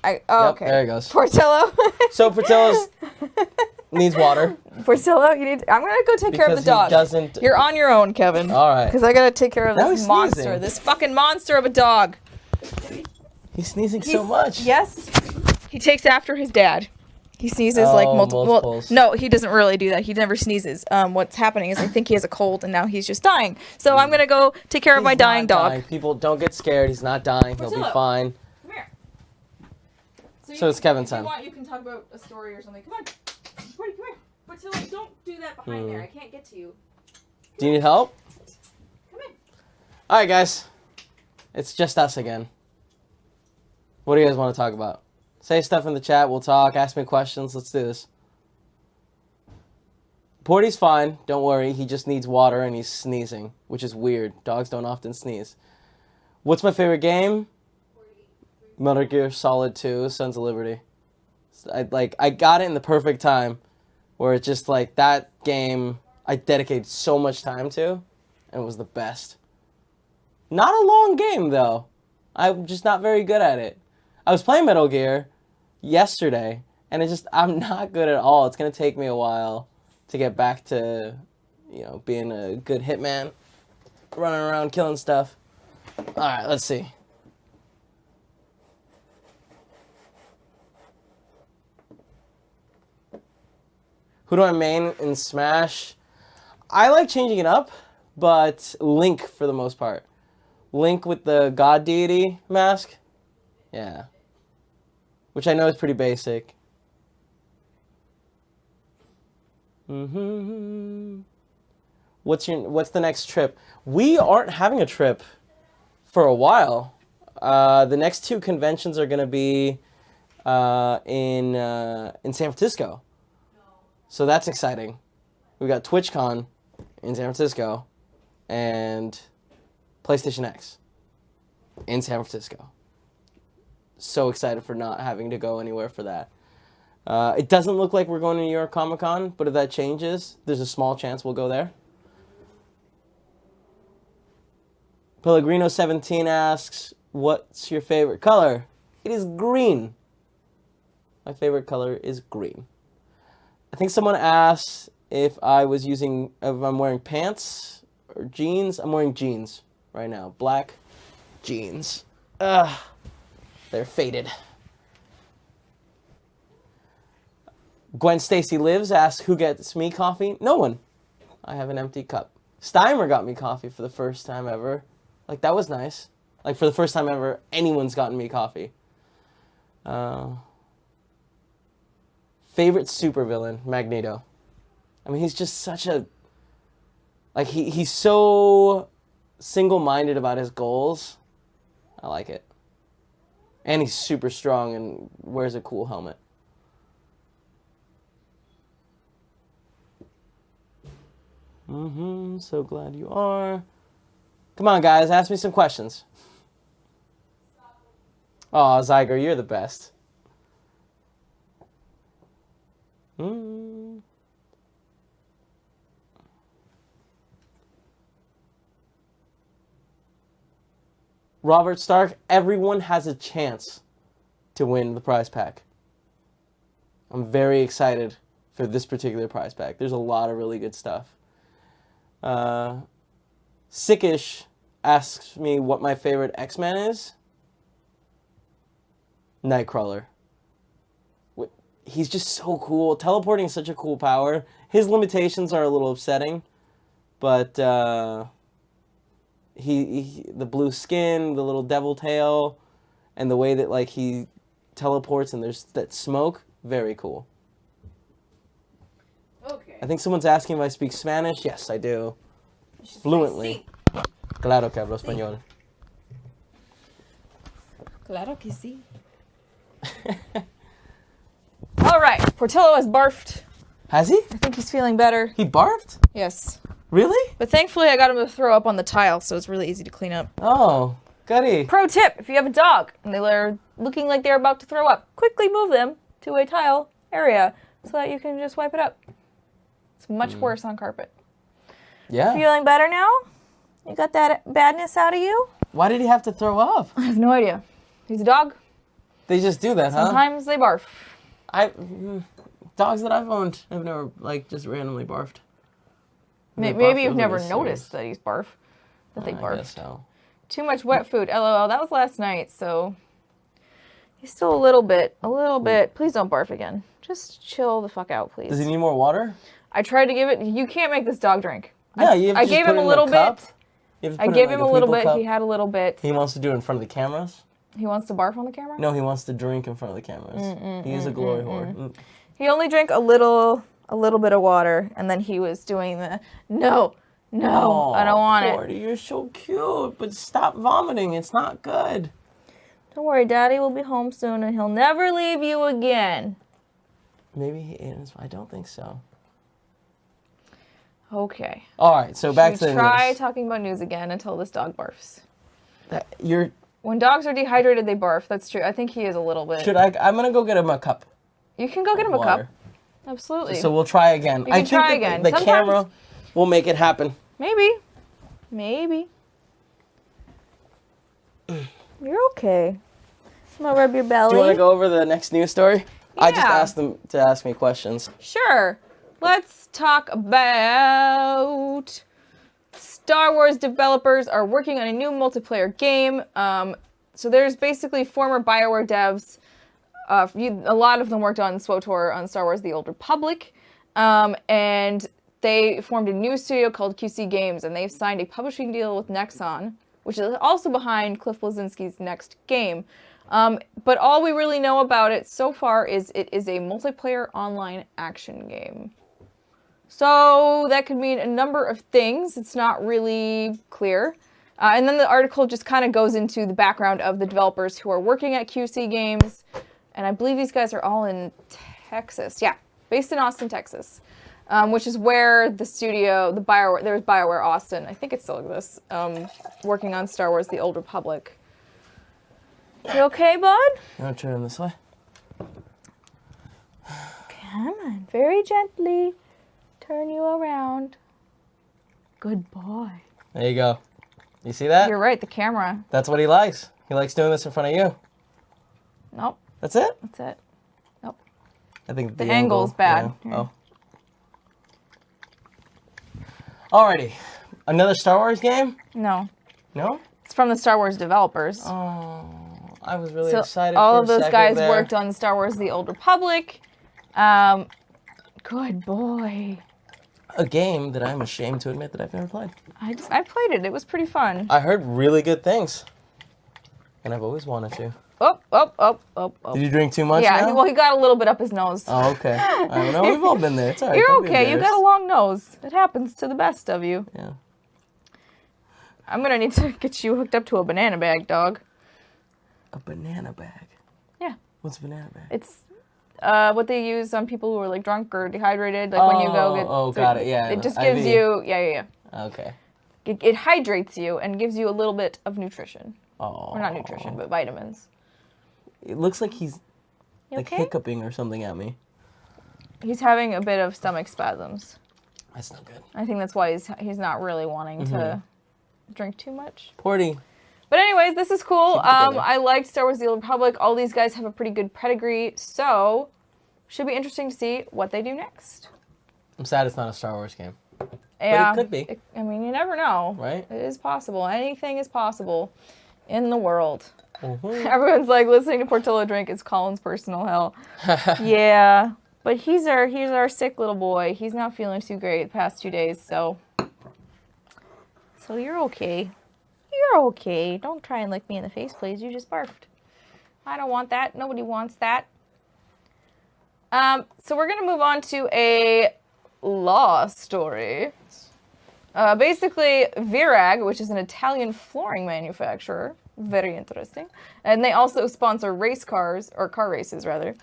Speaker 2: Okay.
Speaker 1: There he goes.
Speaker 2: Portillo.
Speaker 1: So Portillo needs water.
Speaker 2: Portillo, I'm going to go take care of the dog. You're on your own, Kevin.
Speaker 1: All right.
Speaker 2: Because I got to take care of this monster.
Speaker 1: Sneezing.
Speaker 2: This fucking monster of a dog.
Speaker 1: He's sneezing so much.
Speaker 2: Yes. He takes after his dad. He sneezes like multiples. No, he doesn't really do that. He never sneezes. What's happening is I think he has a cold and now he's just dying. So I'm going to go take care of my dying dog.
Speaker 1: Dying. People, don't get scared. He's not dying. He'll be fine.
Speaker 2: Come here.
Speaker 1: So it's Kevin's time.
Speaker 2: If you want, you can talk about a story or something. Come on. Come here. Portillo, don't do that behind there. I can't get to you.
Speaker 1: Do you need help?
Speaker 2: Come in.
Speaker 1: All right, guys. It's just us again. What do you guys want to talk about? Say stuff in the chat. We'll talk. Ask me questions. Let's do this. Porty's fine. Don't worry. He just needs water and he's sneezing, which is weird. Dogs don't often sneeze. What's my favorite game? Metal Gear Solid 2, Sons of Liberty. I got it in the perfect time where it's just like that game I dedicated so much time to and it was the best. Not a long game though. I'm just not very good at it. I was playing Metal Gear yesterday and I'm not good at all. It's going to take me a while to get back to, being a good hitman, running around killing stuff. All right, let's see. Who do I main in Smash? I like changing it up, but Link for the most part. Link with the god deity mask. Yeah. Which I know is pretty basic. What's the next trip? We aren't having a trip for a while. The next two conventions are going to be in San Francisco. So that's exciting. We got TwitchCon in San Francisco, and PlayStation X in San Francisco. So excited for not having to go anywhere for that. It doesn't look like we're going to New York Comic Con, but if that changes, there's a small chance we'll go there. Pellegrino17 asks, what's your favorite color? It is green. My favorite color is green. I think someone asked if I'm wearing pants or jeans. I'm wearing jeans right now. Black jeans. They're faded. Gwen Stacy Lives asks, who gets me coffee? No one. I have an empty cup. Steimer got me coffee for the first time ever. Like, that was nice. Like, for the first time ever, anyone's gotten me coffee. Favorite supervillain, Magneto. I mean, he's just such a... Like, he's so single-minded about his goals. I like it. And he's super strong and wears a cool helmet. So glad you are. Come on, guys, ask me some questions. Oh, Zyger, you're the best. Robert Stark, everyone has a chance to win the prize pack. I'm very excited for this particular prize pack. There's a lot of really good stuff. Sickish asks me what my favorite X-Men is. Nightcrawler. He's just so cool. Teleporting is such a cool power. His limitations are a little upsetting, but the blue skin, the little devil tail, and the way that like he teleports and there's that smoke, very cool.
Speaker 2: Okay.
Speaker 1: I think someone's asking if I speak Spanish. Yes, I do. Fluently. Claro que hablo español.
Speaker 2: Claro que sí. All right, Portillo has barfed.
Speaker 1: Has he?
Speaker 2: I think he's feeling better.
Speaker 1: He barfed?
Speaker 2: Yes.
Speaker 1: Really?
Speaker 2: But thankfully, I got him to throw up on the tile, so it's really easy to clean up.
Speaker 1: Oh, goody.
Speaker 2: Pro tip, if you have a dog and they're looking like they're about to throw up, quickly move them to a tile area so that you can just wipe it up. It's much worse on carpet.
Speaker 1: Yeah.
Speaker 2: Feeling better now? You got that badness out of you?
Speaker 1: Why did he have to throw up?
Speaker 2: I have no idea. He's a dog.
Speaker 1: They just do that, huh?
Speaker 2: Sometimes they barf.
Speaker 1: Dogs that I've owned have never, like, just randomly barfed.
Speaker 2: Maybe you've never noticed that he's barf. That they barf.
Speaker 1: I guess so.
Speaker 2: Too much wet food. LOL. That was last night, so he's still a little bit. Please don't barf again. Just chill the fuck out, please.
Speaker 1: Does he need more water?
Speaker 2: I tried to give it. You can't make this dog drink.
Speaker 1: Yeah, you have to
Speaker 2: I
Speaker 1: just
Speaker 2: gave
Speaker 1: put
Speaker 2: him
Speaker 1: it
Speaker 2: a
Speaker 1: in
Speaker 2: little
Speaker 1: a cup.
Speaker 2: bit. I gave him a little bit. He had a little bit.
Speaker 1: He wants to do it in front of the cameras?
Speaker 2: He wants to barf on the camera?
Speaker 1: No, he wants to drink in front of the cameras. He is a glory whore.
Speaker 2: He only drank a little bit of water, and then he was doing the, no, I don't want
Speaker 1: Porty, you're so cute, but stop vomiting. It's not good.
Speaker 2: Don't worry, Daddy will be home soon, and he'll never leave you again.
Speaker 1: Maybe he is. I don't think so.
Speaker 2: Okay.
Speaker 1: All right, so back to the
Speaker 2: try
Speaker 1: news.
Speaker 2: talking about news again until this dog barfs.
Speaker 1: You're...
Speaker 2: When dogs are dehydrated, they barf. That's true. I think he is a little bit.
Speaker 1: I'm going to go get him a cup.
Speaker 2: You can go get him a cup. Absolutely.
Speaker 1: So we'll try again.
Speaker 2: You can try again.
Speaker 1: The camera will make it happen.
Speaker 2: Maybe. You're okay. I'm going to rub your belly.
Speaker 1: Do you want to go over the next news story?
Speaker 2: Yeah.
Speaker 1: I just asked them to ask me questions.
Speaker 2: Sure. Let's talk about Star Wars developers are working on a new multiplayer game. So there's basically former BioWare devs. A lot of them worked on SWTOR on Star Wars The Old Republic. And they formed a new studio called QC Games, and they've signed a publishing deal with Nexon, which is also behind Cliff Bleszinski's next game. But all we really know about it so far is it is a multiplayer online action game. So that could mean a number of things. It's not really clear. And then the article just kind of goes into the background of the developers who are working at QC Games. And I believe these guys are all in Texas. Yeah, based in Austin, Texas. which is where the studio, there was BioWare Austin, I think it still exists, working on Star Wars: The Old Republic. You okay, bud?
Speaker 1: You want to turn this way?
Speaker 2: Come on, very gently turn you around. Good boy.
Speaker 1: There you go. You see that?
Speaker 2: You're right, the camera.
Speaker 1: That's what he likes. He likes doing this in front of you.
Speaker 2: Nope.
Speaker 1: That's it?
Speaker 2: That's it. Nope.
Speaker 1: I think
Speaker 2: the angle's bad.
Speaker 1: Oh. Alrighty. Another Star Wars game?
Speaker 2: No.
Speaker 1: No?
Speaker 2: It's from the Star Wars developers.
Speaker 1: Oh, I was really excited
Speaker 2: all
Speaker 1: for
Speaker 2: of those
Speaker 1: a
Speaker 2: guys
Speaker 1: there.
Speaker 2: worked on Star Wars: The Old Republic. Good boy.
Speaker 1: A game that I'm ashamed to admit that I've never played.
Speaker 2: I played it. It was pretty fun.
Speaker 1: I heard really good things. And I've always wanted to.
Speaker 2: Oh.
Speaker 1: Did you drink too much
Speaker 2: Yeah,
Speaker 1: now?
Speaker 2: well, he got a little bit up his nose.
Speaker 1: Oh, okay. I know we've all been there. It's all right.
Speaker 2: You're
Speaker 1: Don't be
Speaker 2: okay. You got a
Speaker 1: embarrassed.
Speaker 2: long nose. It happens to the best of you.
Speaker 1: Yeah.
Speaker 2: I'm going to need to get you hooked up to a banana bag, dog.
Speaker 1: A banana bag?
Speaker 2: Yeah.
Speaker 1: What's a banana bag?
Speaker 2: It's what they use on people who are like drunk or dehydrated, like when you go get.
Speaker 1: Oh, got it. Yeah.
Speaker 2: It just gives
Speaker 1: IV.
Speaker 2: you. Yeah.
Speaker 1: Okay.
Speaker 2: It hydrates you and gives you a little bit of nutrition.
Speaker 1: Oh.
Speaker 2: Or not nutrition, but vitamins.
Speaker 1: It looks like he's
Speaker 2: You
Speaker 1: like
Speaker 2: okay?
Speaker 1: hiccuping or something at me.
Speaker 2: He's having a bit of stomach spasms.
Speaker 1: That's not good.
Speaker 2: I think that's why he's not really wanting to drink too much.
Speaker 1: Porty.
Speaker 2: But anyways, this is cool.
Speaker 1: Keep it together.
Speaker 2: I liked Star Wars: The Old Republic. All these guys have a pretty good pedigree, so should be interesting to see what they do next.
Speaker 1: I'm sad it's not a Star Wars game.
Speaker 2: Yeah,
Speaker 1: But it could be.
Speaker 2: I mean, you never know.
Speaker 1: Right?
Speaker 2: It is possible. Anything is possible in the world.
Speaker 1: Mm-hmm.
Speaker 2: Everyone's like, listening to Portillo drink is Colin's personal hell. Yeah, but he's our sick little boy. He's not feeling too great the past 2 days, so you're okay. You're okay. Don't try and lick me in the face, please. You just barfed. I don't want that. Nobody wants that. So we're gonna move on to a law story. Basically, Virag, which is an Italian flooring manufacturer, very interesting, and they also sponsor race cars, or car races rather.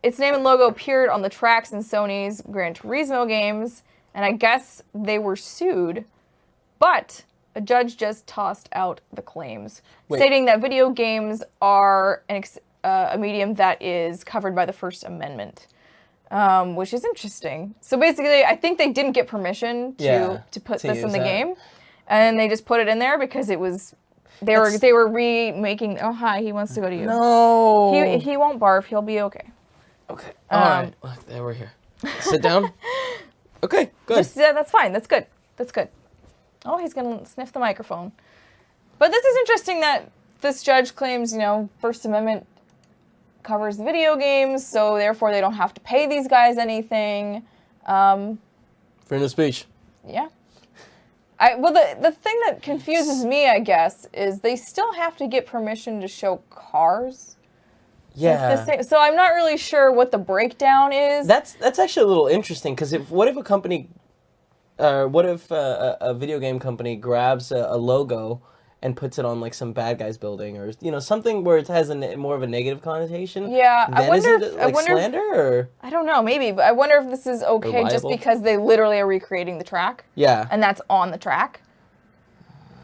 Speaker 2: Its name and logo appeared on the tracks in Sony's Gran Turismo games, and I guess they were sued, but a judge just tossed out the claims, stating that video games are a medium that is covered by the First Amendment. Which is interesting. So basically, I think they didn't get permission to put this in the game, and they just put it in there because it was they were remaking. Oh hi, he wants to go to you.
Speaker 1: No.
Speaker 2: He won't barf. He'll be okay.
Speaker 1: Okay. All right. Look, there we're here. Sit down. Okay. Good.
Speaker 2: That's fine. That's good. That's good. Oh, he's gonna sniff the microphone. But this is interesting that this judge claims, First Amendment covers video games, so therefore they don't have to pay these guys anything.
Speaker 1: Freedom of speech.
Speaker 2: Yeah. The thing that confuses me, I guess, is they still have to get permission to show cars.
Speaker 1: Yeah.
Speaker 2: So I'm not really sure what the breakdown is.
Speaker 1: That's actually a little interesting because what if a company, what if a video game company grabs a logo and puts it on like some bad guy's building or something where it has more of a negative connotation?
Speaker 2: Yeah,
Speaker 1: I wonder if slander or
Speaker 2: I don't know, maybe, but I wonder if this is okay just because they literally are recreating the track.
Speaker 1: Yeah.
Speaker 2: And that's on the track.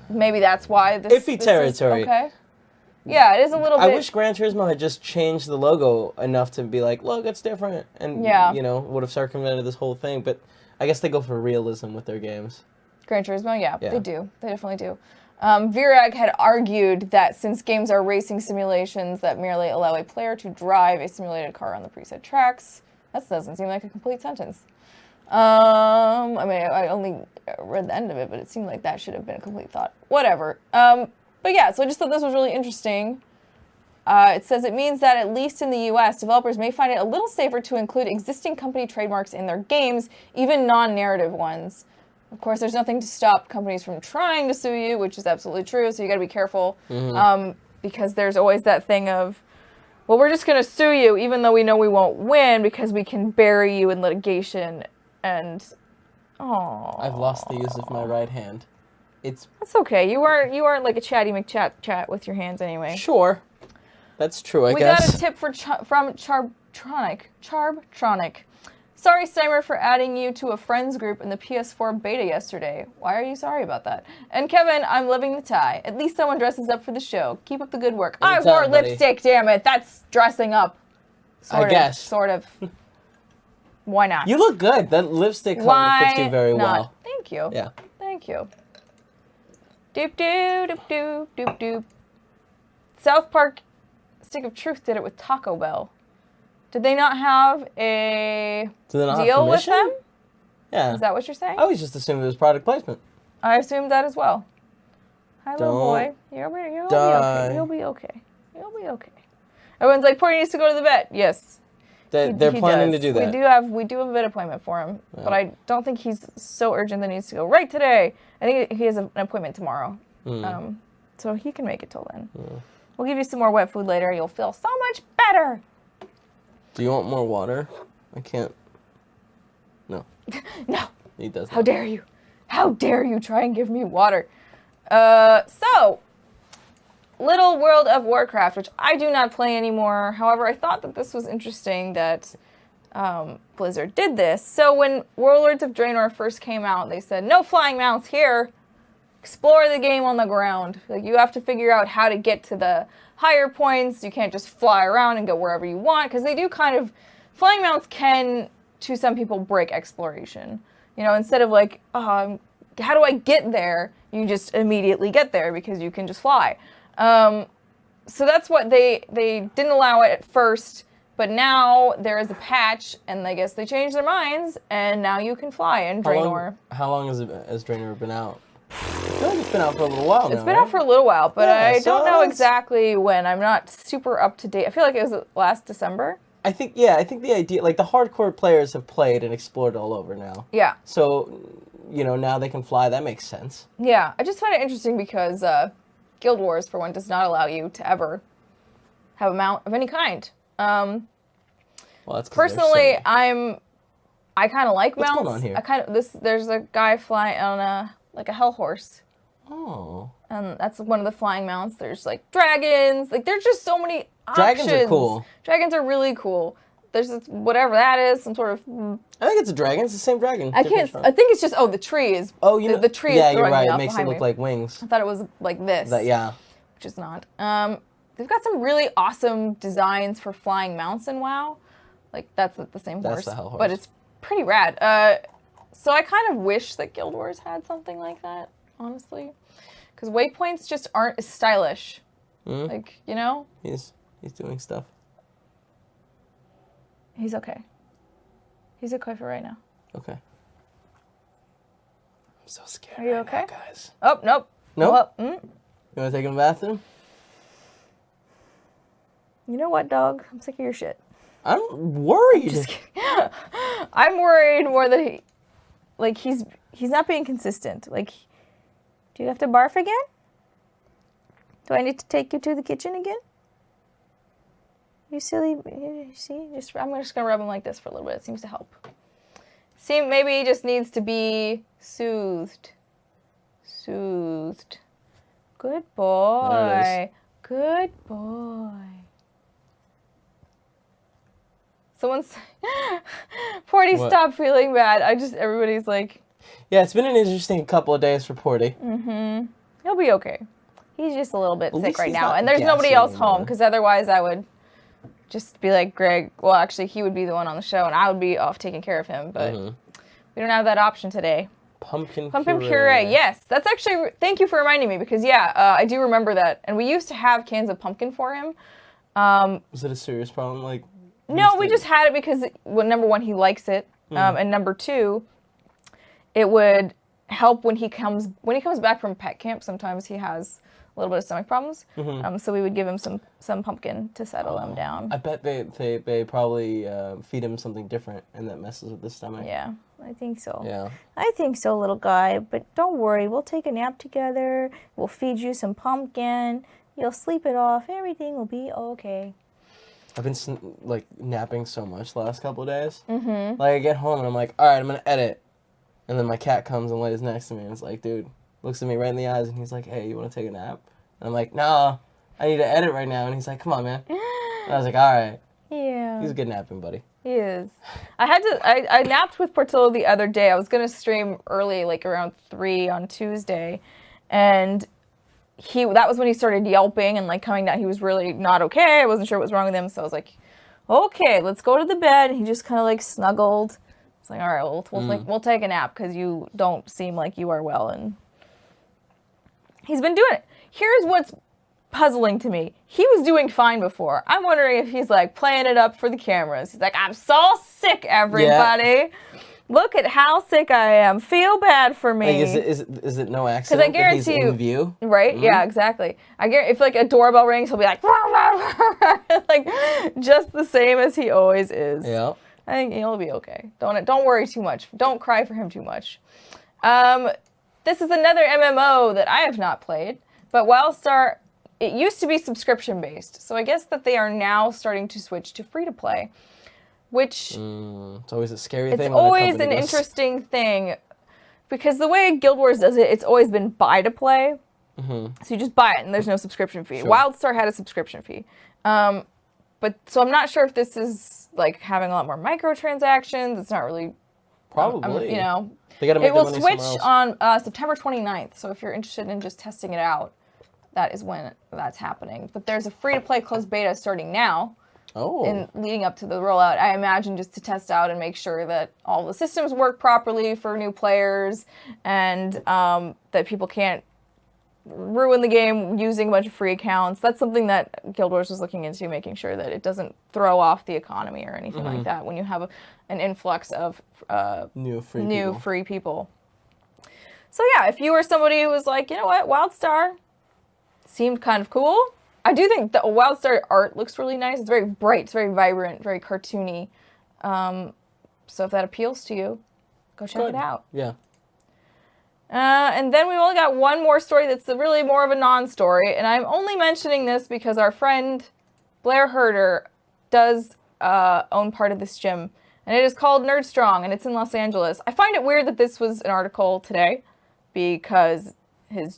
Speaker 2: Maybe that's why this
Speaker 1: iffy territory.
Speaker 2: Is, okay. Yeah, it is a little bit.
Speaker 1: I wish Gran Turismo had just changed the logo enough to be like, look, it's different, and would have circumvented this whole thing. But I guess they go for realism with their games.
Speaker 2: Gran Turismo, yeah. They do. They definitely do. Virag had argued that since games are racing simulations that merely allow a player to drive a simulated car on the preset tracks, that doesn't seem like a complete sentence. I only read the end of it, but it seemed like that should have been a complete thought. Whatever. But yeah, so I just thought this was really interesting. It says it means that at least in the US, developers may find it a little safer to include existing company trademarks in their games, even non-narrative ones. Of course, there's nothing to stop companies from trying to sue you, which is absolutely true, so you gotta be careful. Because there's always that thing of, well, we're just gonna sue you, even though we know we won't win, because we can bury you in litigation, and,
Speaker 1: I've lost the use of my right hand.
Speaker 2: That's okay. You aren't like a chatty McChat with your hands anyway.
Speaker 1: Sure. That's true, I guess.
Speaker 2: We got a tip from Charbtronic. Sorry, Steimer, for adding you to a friends group in the PS4 beta yesterday. Why are you sorry about that? And Kevin, I'm loving the tie. At least someone dresses up for the show. Keep up the good work. I wore lipstick, damn it. That's dressing up. Sort of. Why not?
Speaker 1: You look good. That lipstick color fits you very well.
Speaker 2: Thank you.
Speaker 1: Yeah.
Speaker 2: Thank you. Doop doop doop doop doop doop. South Park Stick of Truth did it with Taco Bell. Did they not have a deal with them?
Speaker 1: Yeah.
Speaker 2: Is that what you're saying?
Speaker 1: I always just assumed it was product placement.
Speaker 2: I assumed that as well. Hi, little boy. You'll be okay. You'll be okay. You'll be okay. Everyone's like, Porty needs to go to the vet. Yes.
Speaker 1: They're planning to do that.
Speaker 2: We do have a vet appointment for him, but I don't think he's so urgent that he needs to go right today. I think he has an appointment tomorrow, so he can make it till then. We'll give you some more wet food later. You'll feel so much better.
Speaker 1: Do you want more water? I can't. No.
Speaker 2: No.
Speaker 1: He does.
Speaker 2: How dare you? How dare you try and give me water? So. Little World of Warcraft, which I do not play anymore. However, I thought that this was interesting that Blizzard did this. So when Warlords of Draenor first came out, they said, no flying mounts here. Explore the game on the ground. Like, you have to figure out how to get to the higher points. You can't just fly around and go wherever you want, because they do kind of... Flying mounts can, to some people, break exploration. You know, instead of like, how do I get there? You just immediately get there because you can just fly. So that's what they didn't allow it at first, but now there is a patch, and I guess they changed their minds, and now you can fly in Draenor.
Speaker 1: How long has Draenor been out? I feel like it's been out for a little while now.
Speaker 2: It's been out for a little while, but I don't know exactly when. I'm not super up to date. I feel like it was last December.
Speaker 1: I think the idea, like, the hardcore players have played and explored all over now.
Speaker 2: Yeah.
Speaker 1: So, you know, now they can fly. That makes sense.
Speaker 2: Yeah, I just find it interesting because Guild Wars, for one, does not allow you to ever have a mount of any kind.
Speaker 1: Well, that's
Speaker 2: personally, I kind of like mounts.
Speaker 1: What's going on here?
Speaker 2: There's a guy flying on a hell horse.
Speaker 1: Oh.
Speaker 2: And that's one of the flying mounts. There's like dragons. Like, there's just so many options.
Speaker 1: Dragons are cool.
Speaker 2: Dragons are really cool. There's whatever that is, some sort of...
Speaker 1: I think it's a dragon. It's the same dragon.
Speaker 2: I think it's just, the tree is... Oh, you know... The tree is
Speaker 1: you're right. It makes it
Speaker 2: look
Speaker 1: like wings.
Speaker 2: I thought it was like this. Which is not. They've got some really awesome designs for flying mounts in WoW. Like, that's the same horse.
Speaker 1: That's the hell horse.
Speaker 2: But it's pretty rad. So I kind of wish that Guild Wars had something like that, honestly. Because waypoints just aren't as stylish. Like, you know?
Speaker 1: He's doing stuff.
Speaker 2: He's okay. He's okay for right now.
Speaker 1: Okay. I'm so scared.
Speaker 2: Are you okay,
Speaker 1: now, guys?
Speaker 2: Oh, nope.
Speaker 1: Nope. You want to take him to the bathroom?
Speaker 2: You know what, dog? I'm sick of your shit.
Speaker 1: I'm worried.
Speaker 2: Just kidding. I'm worried more that he's not being consistent. Like, do you have to barf again? Do I need to take you to the kitchen again? You silly, you see? I'm just gonna rub him like this for a little bit. It seems to help. See, maybe he just needs to be soothed. Soothed. Good boy.
Speaker 1: There it is.
Speaker 2: Good boy. Someone's... Porty, stop feeling bad. Everybody's like...
Speaker 1: Yeah, it's been an interesting couple of days for Porty.
Speaker 2: He'll be okay. He's just a little bit sick right now. And there's nobody else home, because otherwise I would just be like, Greg... Well, actually, he would be the one on the show, and I would be off taking care of him. But we don't have that option today.
Speaker 1: Pumpkin
Speaker 2: puree. Yes, that's actually... Thank you for reminding me, because, I do remember that. And we used to have cans of pumpkin for him.
Speaker 1: Was it a serious problem? Like...
Speaker 2: No, we just had it because, well, number one, he likes it, and number two, it would help when he comes back from pet camp. Sometimes he has a little bit of stomach problems, so we would give him some pumpkin to settle him down.
Speaker 1: I bet they probably feed him something different, and that messes with the stomach.
Speaker 2: Yeah, I think so.
Speaker 1: Yeah,
Speaker 2: I think so, little guy. But don't worry, we'll take a nap together. We'll feed you some pumpkin. You'll sleep it off. Everything will be okay.
Speaker 1: I've been napping so much the last couple of days. Like, I get home and I'm like, all right, I'm gonna edit, and then my cat comes and lays next to me and it's like, dude, looks at me right in the eyes and he's like, hey, you want to take a nap? And I'm like, nah, I need to edit right now. And he's like, come on, man. And I was like, all right.
Speaker 2: Yeah.
Speaker 1: He's a good napping buddy.
Speaker 2: He is. I napped with Portillo the other day. I was going to stream early, like around 3 on Tuesday. And that was when he started yelping and like coming down. He was really not okay. I wasn't sure what was wrong with him. So I was like, okay, let's go to the bed. And he just kind of like snuggled. It's like, all right, we'll take a nap because you don't seem like you are well. And he's been doing it. Here's what's puzzling to me. He was doing fine before. I'm wondering if he's like playing it up for the cameras. He's like, I'm so sick, everybody. Yeah. Look at how sick I am. Feel bad for me.
Speaker 1: Like, is it no accident? Because I guarantee you, in view?
Speaker 2: Right? Mm-hmm. Yeah, exactly. I guarantee if like a doorbell rings, he'll be like, like just the same as he always is.
Speaker 1: Yeah.
Speaker 2: I think he'll be okay. Don't worry too much. Don't cry for him too much. This is another MMO that I have not played, but WildStar, it used to be subscription based, so I guess that they are now starting to switch to free to play. Which
Speaker 1: it's always a scary thing.
Speaker 2: It's always an interesting thing because the way Guild Wars does it, it's always been buy to play. Mm-hmm. So you just buy it and there's no subscription fee. Sure. WildStar had a subscription fee, but so I'm not sure if this is like having a lot more microtransactions. It's not really
Speaker 1: probably.
Speaker 2: You know,
Speaker 1: they gotta make
Speaker 2: it will switch on September 29th. So if you're interested in just testing it out, that is when that's happening. But there's a free to play closed beta starting now.
Speaker 1: Oh.
Speaker 2: And leading up to the rollout, I imagine just to test out and make sure that all the systems work properly for new players and that people can't ruin the game using a bunch of free accounts. That's something that Guild Wars was looking into, making sure that it doesn't throw off the economy or anything like that when you have an influx of new free people. So yeah, if you were somebody who was like, you know what, WildStar seemed kind of cool. I do think the WildStar art looks really nice. It's very bright, it's very vibrant, very cartoony. So if that appeals to you, go check it out.
Speaker 1: Yeah.
Speaker 2: And then we only got one more story that's really more of a non-story. And I'm only mentioning this because our friend Blair Herder does own part of this gym. And it is called Nerd Strong, and it's in Los Angeles. I find it weird that this was an article today because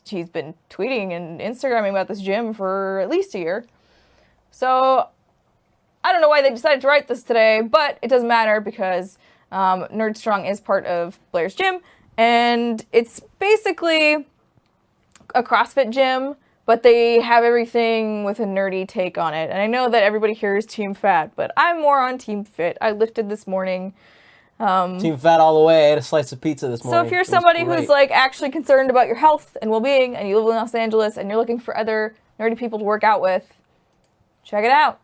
Speaker 2: he's been tweeting and Instagramming about this gym for at least a year. So I don't know why they decided to write this today, but it doesn't matter because Nerd Strong is part of Blair's gym, and it's basically a CrossFit gym, but they have everything with a nerdy take on it. And I know that everybody here is Team Fat, but I'm more on Team Fit. I lifted this morning.
Speaker 1: Team Fat all the way. I ate a slice of pizza this morning.
Speaker 2: So if you're somebody who's like actually concerned about your health and well-being and you live in Los Angeles and you're looking for other nerdy people to work out with, check it out.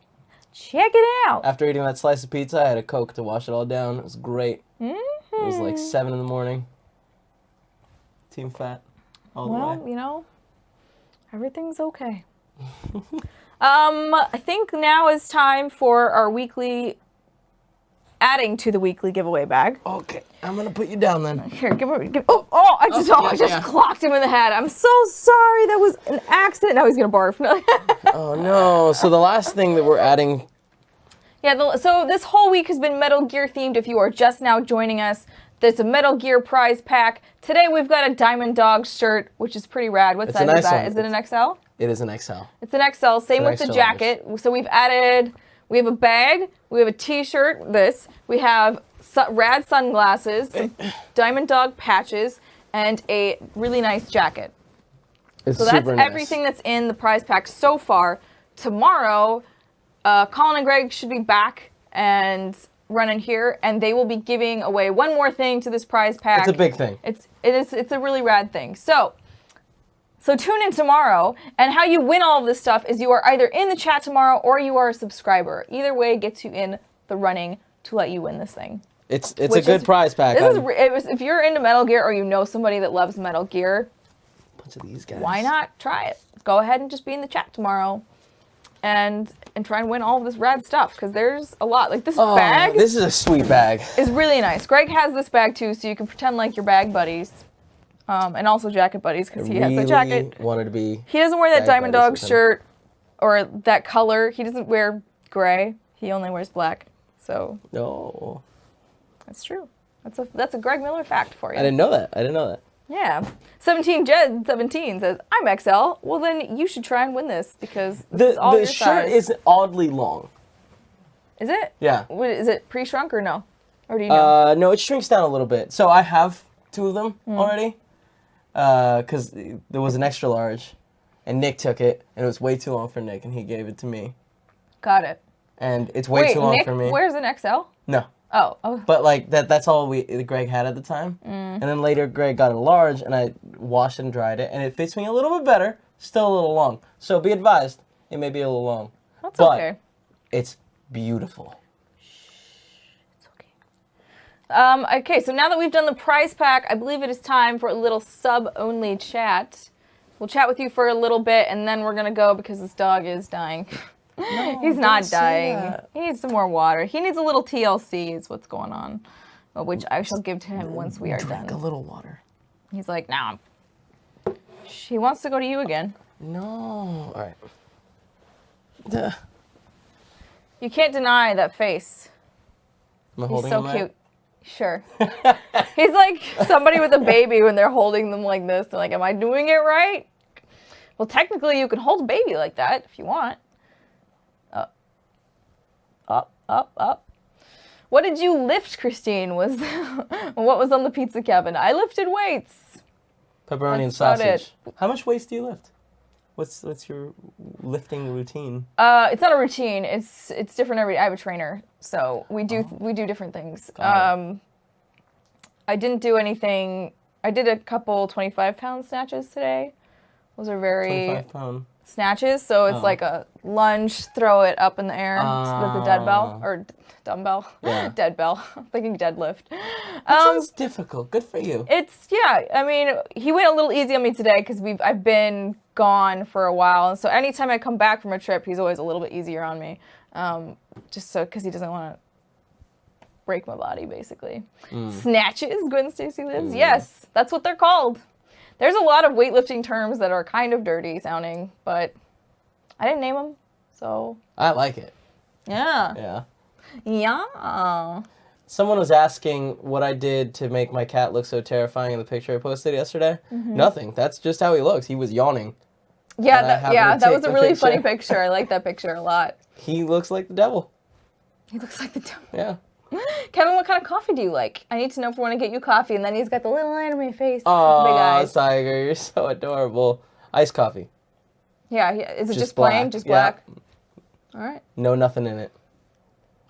Speaker 2: Check it out.
Speaker 1: After eating that slice of pizza, I had a Coke to wash it all down. It was great. Mm-hmm. It was like 7 in the morning. Team Fat all the way.
Speaker 2: Well, you know, everything's okay. I think now is time for our weekly... adding to the weekly giveaway bag.
Speaker 1: Okay, I'm gonna put you down then.
Speaker 2: Here, I just clocked him in the head. I'm so sorry. That was an accident. Now he's gonna barf.
Speaker 1: Oh no! So the last thing that we're adding.
Speaker 2: Yeah. So this whole week has been Metal Gear themed. If you are just now joining us, there's a Metal Gear prize pack. Today we've got a Diamond Dog shirt, which is pretty rad. What size is that? Is it an XL?
Speaker 1: It is an XL.
Speaker 2: It's an XL. Same with the jacket. So we've added. We have a bag, we have a t-shirt, we have rad sunglasses, some Diamond Dog patches, and a really nice jacket. So that's everything that's in the prize pack so far. Tomorrow, Colin and Greg should be back and running here, and they will be giving away one more thing to this prize pack.
Speaker 1: It's a big thing.
Speaker 2: It's a really rad thing. So tune in tomorrow, and how you win all of this stuff is you are either in the chat tomorrow or you are a subscriber. Either way gets you in the running to let you win this thing.
Speaker 1: It's a good prize pack.
Speaker 2: If you're into Metal Gear or you know somebody that loves Metal Gear,
Speaker 1: bunch of these guys.
Speaker 2: Why not try it? Go ahead and just be in the chat tomorrow and try and win all of this rad stuff, because there's a lot. Like this bag.
Speaker 1: This is a sweet bag.
Speaker 2: It's really nice. Greg has this bag too, so you can pretend like you're bag buddies. And also jacket buddies, because he has a jacket.
Speaker 1: Wanted to be.
Speaker 2: He doesn't wear that Diamond Dog shirt or that color. He doesn't wear gray. He only wears black. So.
Speaker 1: No.
Speaker 2: That's true. That's a Greg Miller fact for you.
Speaker 1: I didn't know that.
Speaker 2: Yeah. 17 says, I'm XL. Well, then you should try and win this, because this is all your size.
Speaker 1: The shirt is oddly long.
Speaker 2: Is it?
Speaker 1: Yeah.
Speaker 2: Is it pre-shrunk or no? Or do you know?
Speaker 1: No, it shrinks down a little bit. So I have 2 of them already. Because there was an extra large, and Nick took it, and it was way too long for Nick, and he gave it to me.
Speaker 2: Got it.
Speaker 1: And it's way too long
Speaker 2: Nick
Speaker 1: for me.
Speaker 2: wears an XL?
Speaker 1: No.
Speaker 2: Oh.
Speaker 1: But like that's all Greg had at the time. And then later Greg got a large, and I washed and dried it, and it fits me a little bit better. Still a little long. So be advised, it may be a little long.
Speaker 2: That's
Speaker 1: but
Speaker 2: okay.
Speaker 1: It's beautiful.
Speaker 2: It's okay. Okay, so now that we've done the prize pack, I believe it is time for a little sub-only chat. We'll chat with you for a little bit, and then we're gonna go because this dog is dying.
Speaker 1: No,
Speaker 2: He's not dying.
Speaker 1: That.
Speaker 2: He needs some more water. He needs a little TLC is what's going on, which I shall give to him once we are done.
Speaker 1: Drink a little water.
Speaker 2: He's like, nah. He wants to go to you again.
Speaker 1: No. All right. Duh.
Speaker 2: You can't deny that face.
Speaker 1: Am I
Speaker 2: He's
Speaker 1: holding
Speaker 2: so
Speaker 1: him
Speaker 2: cute.
Speaker 1: right?
Speaker 2: Sure. He's like somebody with a baby when they're holding them like this. They're like, am I doing it right? Well, technically, you can hold a baby like that if you want. Up. What did you lift, Kristine? What was on the pizza cabinet? I lifted weights.
Speaker 1: Pepperoni and sausage. How much weights do you lift? What's your lifting routine?
Speaker 2: It's not a routine. It's different every. I have a trainer, so we do different things. I didn't do anything. I did a couple 25-pound snatches today. Those are very
Speaker 1: 25-pound
Speaker 2: snatches. So it's like a lunge, throw it up in the air. So the dead bell or dumbbell.
Speaker 1: Yeah.
Speaker 2: Dead bell. I'm thinking deadlift.
Speaker 1: That sounds difficult. Good for you.
Speaker 2: I mean, he went a little easy on me today because I've been gone for a while, and so anytime I come back from a trip, he's always a little bit easier on me, just so because he doesn't want to break my body, basically. Snatches, Gwen Stacy lives. Yes, that's what they're called. There's a lot of weightlifting terms that are kind of dirty sounding, but I didn't name them, so.
Speaker 1: I like it.
Speaker 2: Yeah.
Speaker 1: Someone was asking what I did to make my cat look so terrifying in the picture I posted yesterday. Nothing. That's just how he looks. He was yawning.
Speaker 2: Yeah, that was a really funny picture. I like that picture a lot.
Speaker 1: He looks like the devil.
Speaker 2: He looks like the devil.
Speaker 1: Yeah.
Speaker 2: Kevin, what kind of coffee do you like? I need to know if we want to get you coffee. And then he's got the little anime face.
Speaker 1: Oh,
Speaker 2: big eyes.
Speaker 1: Tiger, you're so adorable. Iced coffee.
Speaker 2: Yeah, is it just
Speaker 1: black.
Speaker 2: plain? Just black?
Speaker 1: Yeah.
Speaker 2: All right.
Speaker 1: No, nothing in it.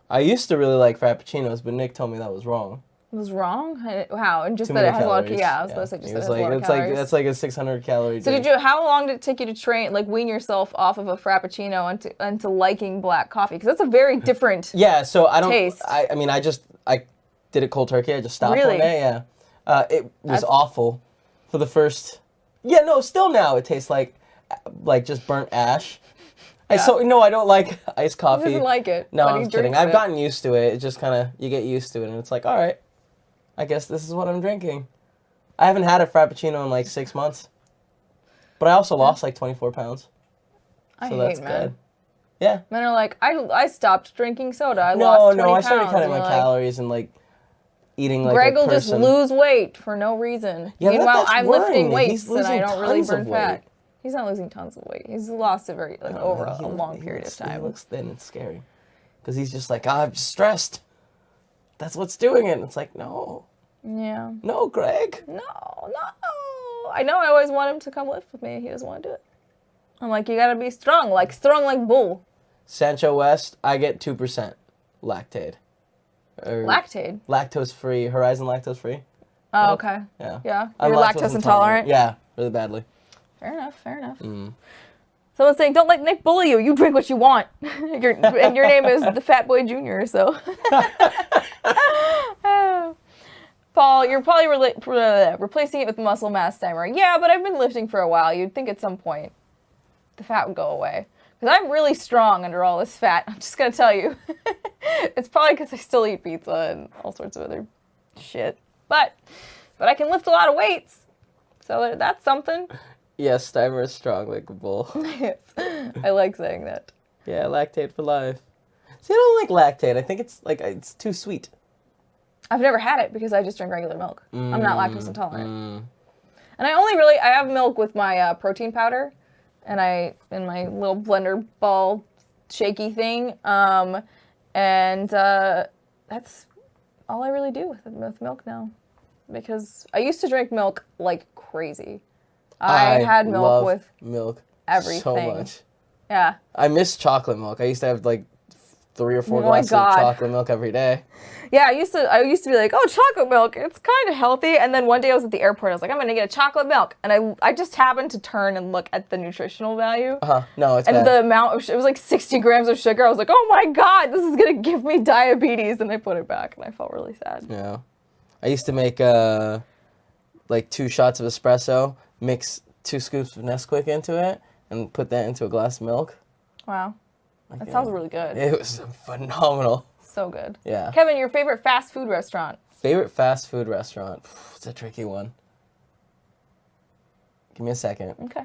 Speaker 1: I used to really like Frappuccinos, but Nick told me that was wrong.
Speaker 2: It was wrong? How? And just
Speaker 1: Too
Speaker 2: that
Speaker 1: many
Speaker 2: it has a lot of
Speaker 1: calories.
Speaker 2: I was supposed to say just
Speaker 1: He
Speaker 2: that
Speaker 1: was
Speaker 2: it has a lot of
Speaker 1: it's
Speaker 2: calories.
Speaker 1: that's like a 600 calorie
Speaker 2: So
Speaker 1: drink.
Speaker 2: how long did it take you to wean yourself off of a Frappuccino into liking black coffee? Because that's a very different
Speaker 1: Yeah, so I don't.
Speaker 2: taste.
Speaker 1: I mean, I did it cold turkey. I just stopped
Speaker 2: Really?
Speaker 1: one day. Yeah, it was awful for the first. Yeah, no, still now it tastes like just burnt ash.
Speaker 2: Yeah.
Speaker 1: I don't like iced coffee.
Speaker 2: He doesn't like it.
Speaker 1: No,
Speaker 2: but
Speaker 1: I'm
Speaker 2: he
Speaker 1: kidding.
Speaker 2: drinks
Speaker 1: I've
Speaker 2: it.
Speaker 1: gotten used to it. It just kind of you get used to it, and it's like, all right, I guess this is what I'm drinking. I haven't had a Frappuccino in like 6 months, but I also lost like 24 pounds.
Speaker 2: I
Speaker 1: So
Speaker 2: hate
Speaker 1: that's
Speaker 2: men.
Speaker 1: good. Yeah.
Speaker 2: Men are like, I stopped drinking soda. I
Speaker 1: No,
Speaker 2: lost 20
Speaker 1: I started
Speaker 2: pounds.
Speaker 1: cutting
Speaker 2: And
Speaker 1: my
Speaker 2: you're like,
Speaker 1: calories and like eating like
Speaker 2: Greg
Speaker 1: a
Speaker 2: will just
Speaker 1: person.
Speaker 2: lose weight for no reason.
Speaker 1: Yeah,
Speaker 2: Meanwhile,
Speaker 1: that's
Speaker 2: I'm
Speaker 1: worrying
Speaker 2: lifting
Speaker 1: me.
Speaker 2: weights
Speaker 1: He's
Speaker 2: and I
Speaker 1: losing
Speaker 2: don't really
Speaker 1: tons
Speaker 2: burn
Speaker 1: of
Speaker 2: fat.
Speaker 1: weight.
Speaker 2: He's not losing tons of weight. He's lost it over a long period of time.
Speaker 1: He looks thin. It's scary. Because he's just like, I'm stressed. That's what's doing it. And it's like, no.
Speaker 2: Yeah.
Speaker 1: No, Greg.
Speaker 2: No. I know I always want him to come lift with me. He doesn't want to do it. I'm like, you gotta be strong like bull.
Speaker 1: Sancho West, I get 2% lactate.
Speaker 2: Lactate?
Speaker 1: Lactose free. Horizon lactose free.
Speaker 2: Oh, okay.
Speaker 1: Yeah.
Speaker 2: Yeah.
Speaker 1: I'm
Speaker 2: You're lactose intolerant?
Speaker 1: Yeah, really badly.
Speaker 2: Fair enough. Someone's saying, don't let Nick bully you. You drink what you want. And your name is the Fat Boy Jr., so. Paul, you're probably replacing it with muscle mass, Steimer. Yeah, but I've been lifting for a while. You'd think at some point the fat would go away. Because I'm really strong under all this fat. I'm just going to tell you. It's probably because I still eat pizza and all sorts of other shit. But I can lift a lot of weights. So that's something.
Speaker 1: Yes, Steimer is strong like a bull.
Speaker 2: Yes. I like saying that.
Speaker 1: Yeah, lactate for life. See, I don't like lactate. I think it's too sweet.
Speaker 2: I've never had it because I just drink regular milk. I'm not lactose intolerant. And I have milk with my protein powder and in my little blender ball shaky thing. And that's all I really do with milk now. Because I used to drink milk like crazy. I had milk with
Speaker 1: milk
Speaker 2: everything.
Speaker 1: So much.
Speaker 2: Yeah.
Speaker 1: I miss chocolate milk. I used to have like 3 or 4 glasses of chocolate milk every day.
Speaker 2: Yeah, I used to be like, oh, chocolate milk, it's kind of healthy. And then one day I was at the airport, I was like, I'm gonna get a chocolate milk. And I just happened to turn and look at the nutritional value.
Speaker 1: No, it's
Speaker 2: and
Speaker 1: bad.
Speaker 2: the amount of it was like 60 grams of sugar. I was like, oh my God, this is gonna give me diabetes. And I put it back and I felt really sad.
Speaker 1: Yeah. I used to make like 2 shots of espresso, mix 2 scoops of Nesquik into it, and put that into a glass of milk.
Speaker 2: Wow. That sounds really good.
Speaker 1: It was phenomenal.
Speaker 2: So good.
Speaker 1: Yeah.
Speaker 2: Kevin, your favorite fast food restaurant?
Speaker 1: Favorite fast food restaurant? It's a tricky one. Give me a second.
Speaker 2: Okay.